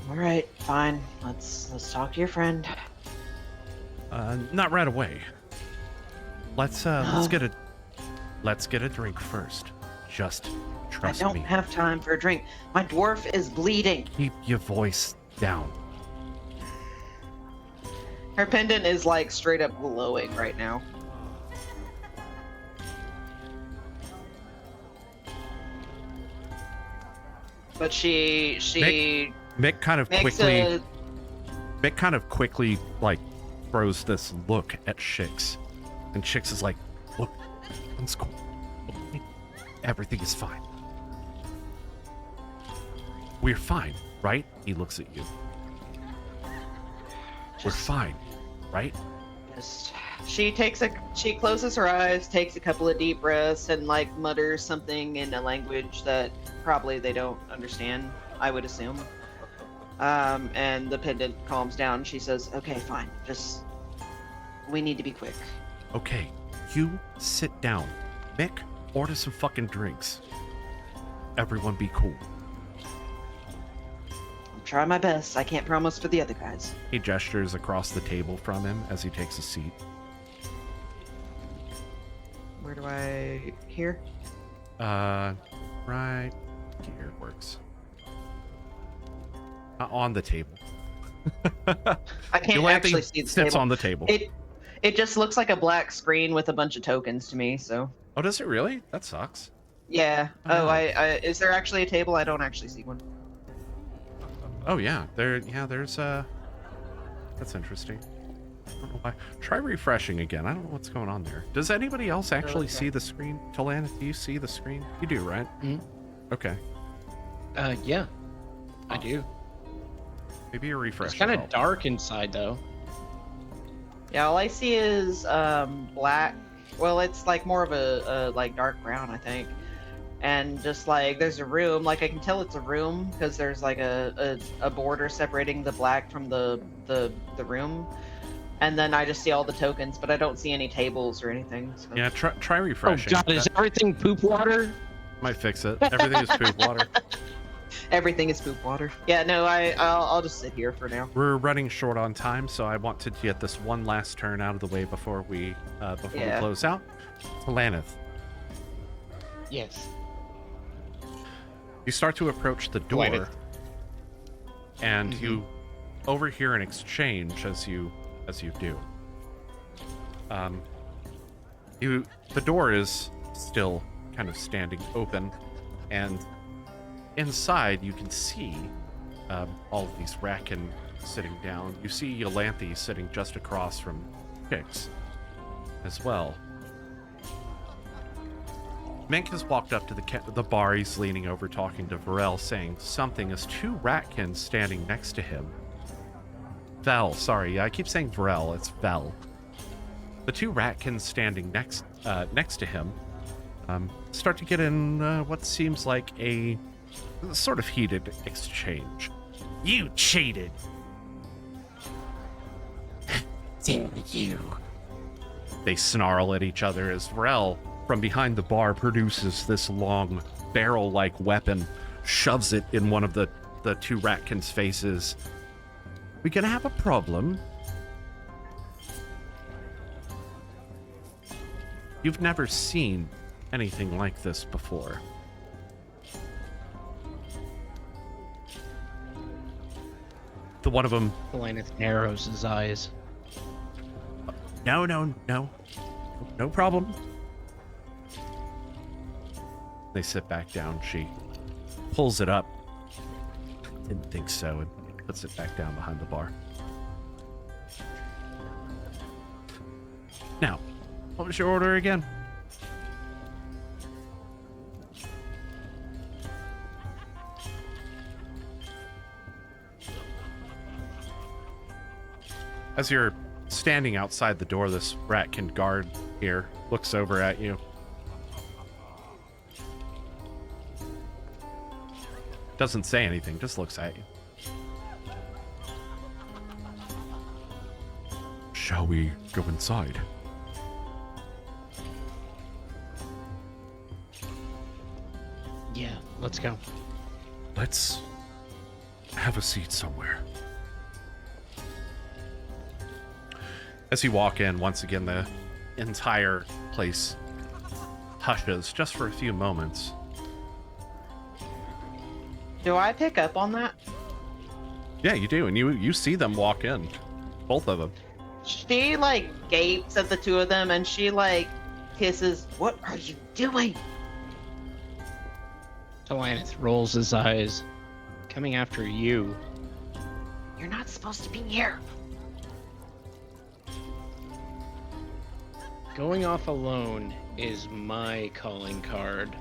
All right, fine. Let's talk to your friend. Not right away. Let's get a drink first. Just trust I don't me. have time for a drink. My dwarf is bleeding. Keep your voice down. Her pendant is like straight up glowing right now. But she Mick kind of makes quickly a Mick kind of quickly like throws this look at Shix, and Shix is like, "Look, it's cool. Everything is fine. We're fine, right?" He looks at you. We're fine, right? just she closes her eyes, takes a couple of deep breaths, and like mutters something in a language that probably they don't understand, I would assume. And the pendant calms down. She says, "Okay, fine. Just we need to be quick." Okay, you sit down. Mick, order some fucking drinks. Everyone be cool. I'm trying my best. I can't promise for the other guys. He gestures across the table from him as he takes a seat. Where do I here? Right here works. On the table. I can't Iolanthe actually see the sits table. on the table. It just looks like a black screen with a bunch of tokens to me. So Oh, does it really? That sucks. yeah. Oh. I is there actually a table? I don't actually see one. Oh yeah, there's that's interesting. I don't know why. Try refreshing again. I don't know what's going on there. Does anybody else actually Okay. see the screen? Talana, do you see the screen? You do, right? Mhm. Okay. Yeah, I do. Maybe a refresh. It's kind will of help. dark inside though. Yeah, all I see is black. Well, it's like more of a like dark brown, I think. And just like there's a room, like I can tell it's a room because there's like a border separating the black from the room. And then I just see all the tokens, but I don't see any tables or anything. So. Yeah, try Oh refreshing. god, is That everything poop water? might fix it. Everything is poop water. Everything is poop water. Yeah, no, I'll just sit here for now. We're running short on time, so I want to get this one last turn out of the way before we Yeah. close out. Laneth, Yes. you start to approach the door, Laneth. and you overhear an exchange as you do. The door is still kind of standing open, and inside you can see all of these Racken sitting down. You see Iolanthe sitting just across from Pix as well. Mink has walked up to the bar. He's leaning over talking to Varel, saying something as two Ratkins standing next to him. Vel, sorry, I keep saying Varel, it's Vel. The two Ratkins standing next to him start to get in what seems like a sort of heated exchange. You cheated! Damn you! They snarl at each other as Varel, from behind the bar, produces this long barrel-like weapon, shoves it in one of the two Ratkins' faces. We gonna have a problem? You've never seen anything like this before. The one of them, Laneth narrows his eyes. no problem. They sit back down. She pulls it up. Didn't think so, and puts it back down behind the bar. Now, what was your order again? As you're standing outside the door, this ratkin guard here looks over at you. Doesn't say anything, just looks at you. Shall we go inside? Yeah, let's go. Let's have a seat somewhere. As you walk in, once again, the entire place hushes just for a few moments. Do I pick up on that? Yeah, you do, and you see them walk in, both of them. She like gapes at the two of them and she like hisses, "What are you doing?" Iolanthe rolls his eyes. Coming after you. You're not supposed to be here. Going off alone is my calling card.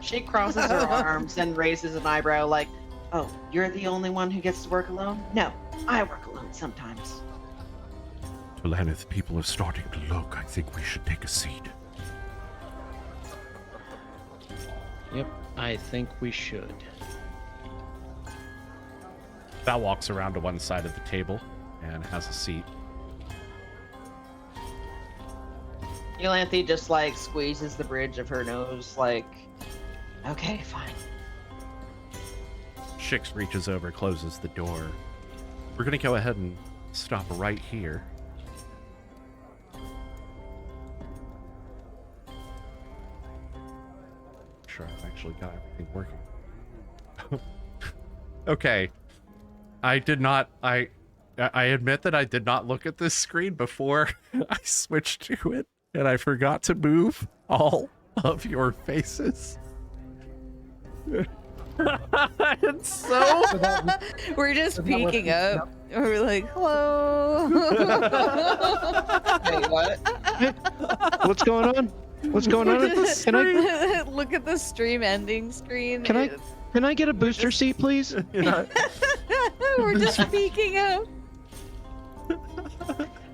She crosses her arms and raises an eyebrow like, "Oh, you're the only one who gets to work alone? No, I work alone sometimes." Iolanthe, people are starting to look. I think we should take a seat. Yep, I think we should. Val walks around to one side of the table and has a seat. Iolanthe just like squeezes the bridge of her nose like, "Okay, fine." Shix reaches over, closes the door. We're gonna go ahead and stop right here. Sure, I've actually got everything working. Okay. I admit that I did not look at this screen before I switched to it, and I forgot to move all of your faces. And so We're just Isn't that what peeking we- up. We're like, hello. Wait, what? What's going on? What's going on? Can I Look at the stream ending screen. Can I get a booster seat, please? We're just peeking up.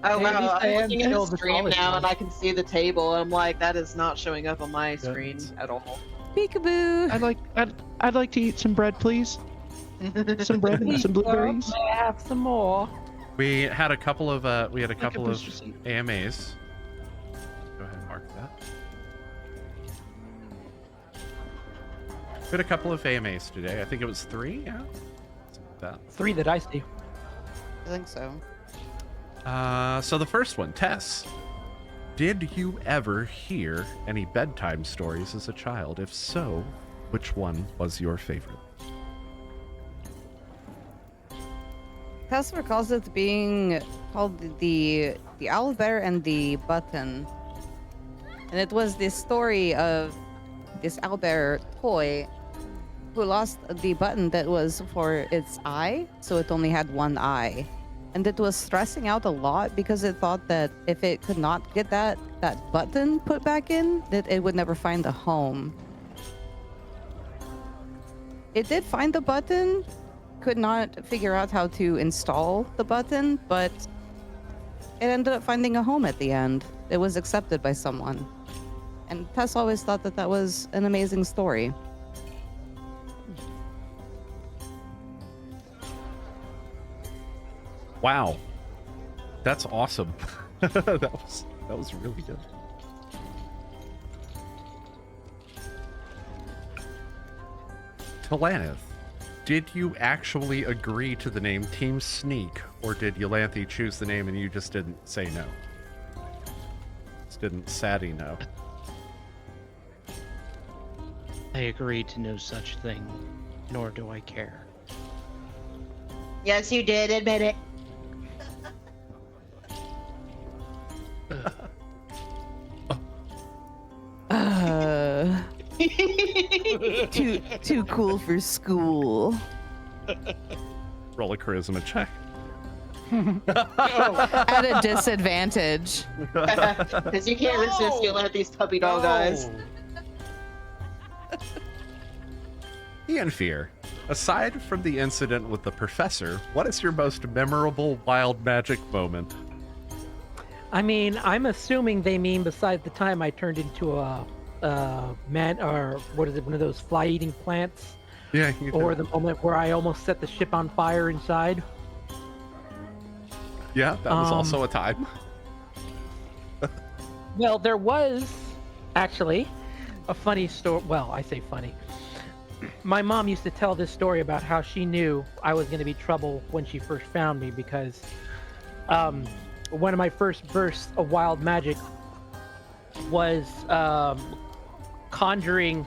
Oh Maybe wow, I'm Stan looking at the killed the stream college now one. and I can see the table. I'm like, that is not showing up on my screen at all. Peekaboo. I'd like to eat some bread, please. Some bread and some blueberries. May I have some more? we had a couple of Like a couple of booster seat. AMAs. Go ahead and mark that. We had a couple of AMAs today. I think it was 3, yeah? Something like that. 3 that I see. I think so. So the first one, Tess. Did you ever hear any bedtime stories as a child? If so, which one was your favorite? Tess recalls it being called the owlbear and the button, and it was this story of this owlbear toy who lost the button that was for its eye, so it only had one eye, and it was stressing out a lot because it thought that if it could not get that button put back in, that it would never find a home. It did find the button, could not figure out how to install the button, but it ended up finding a home at the end. It was accepted by someone. And Tess always thought that that was an amazing story. Wow. That's awesome. that was really good. Iolanthe, did you actually agree to the name Team Sneak, or did Iolanthe choose the name and you just didn't say no? Just didn't saddy no. I agree to no such thing, nor do I care. Yes, you did. Admit it. Too cool for school. Roll a charisma check. At a disadvantage. Because you can't resist yelling at these puppy dog eyes. Ian Fear, Aside from the incident with the professor, what is your most memorable wild magic moment? I mean, I'm assuming they mean besides the time I turned into a man, or what is it, one of those fly-eating plants, Yeah, or the moment where I almost set the ship on fire inside. yeah, that was also a time. Well, there was actually a funny story. Well, I say funny. My mom used to tell this story about how she knew I was going to be trouble when she first found me because one of my first bursts of wild magic was conjuring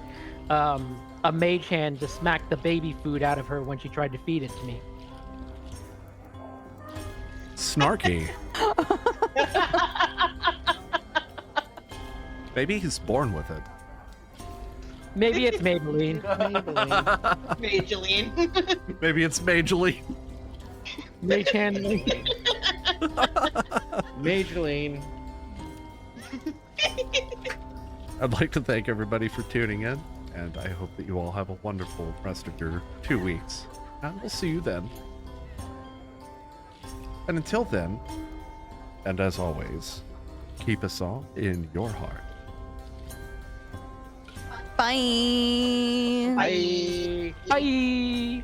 a mage hand to smack the baby food out of her when she tried to feed it to me. Snarky. Maybe he's born with it. Maybe it's Maybelline. Mageline. Maybe it's Mageline. Mage hand. Mageline. I'd like to thank everybody for tuning in, and I hope that you all have a wonderful rest of your 2 weeks. And we'll see you then. And until then, and as always, keep us all in your heart. Bye. Bye. Bye.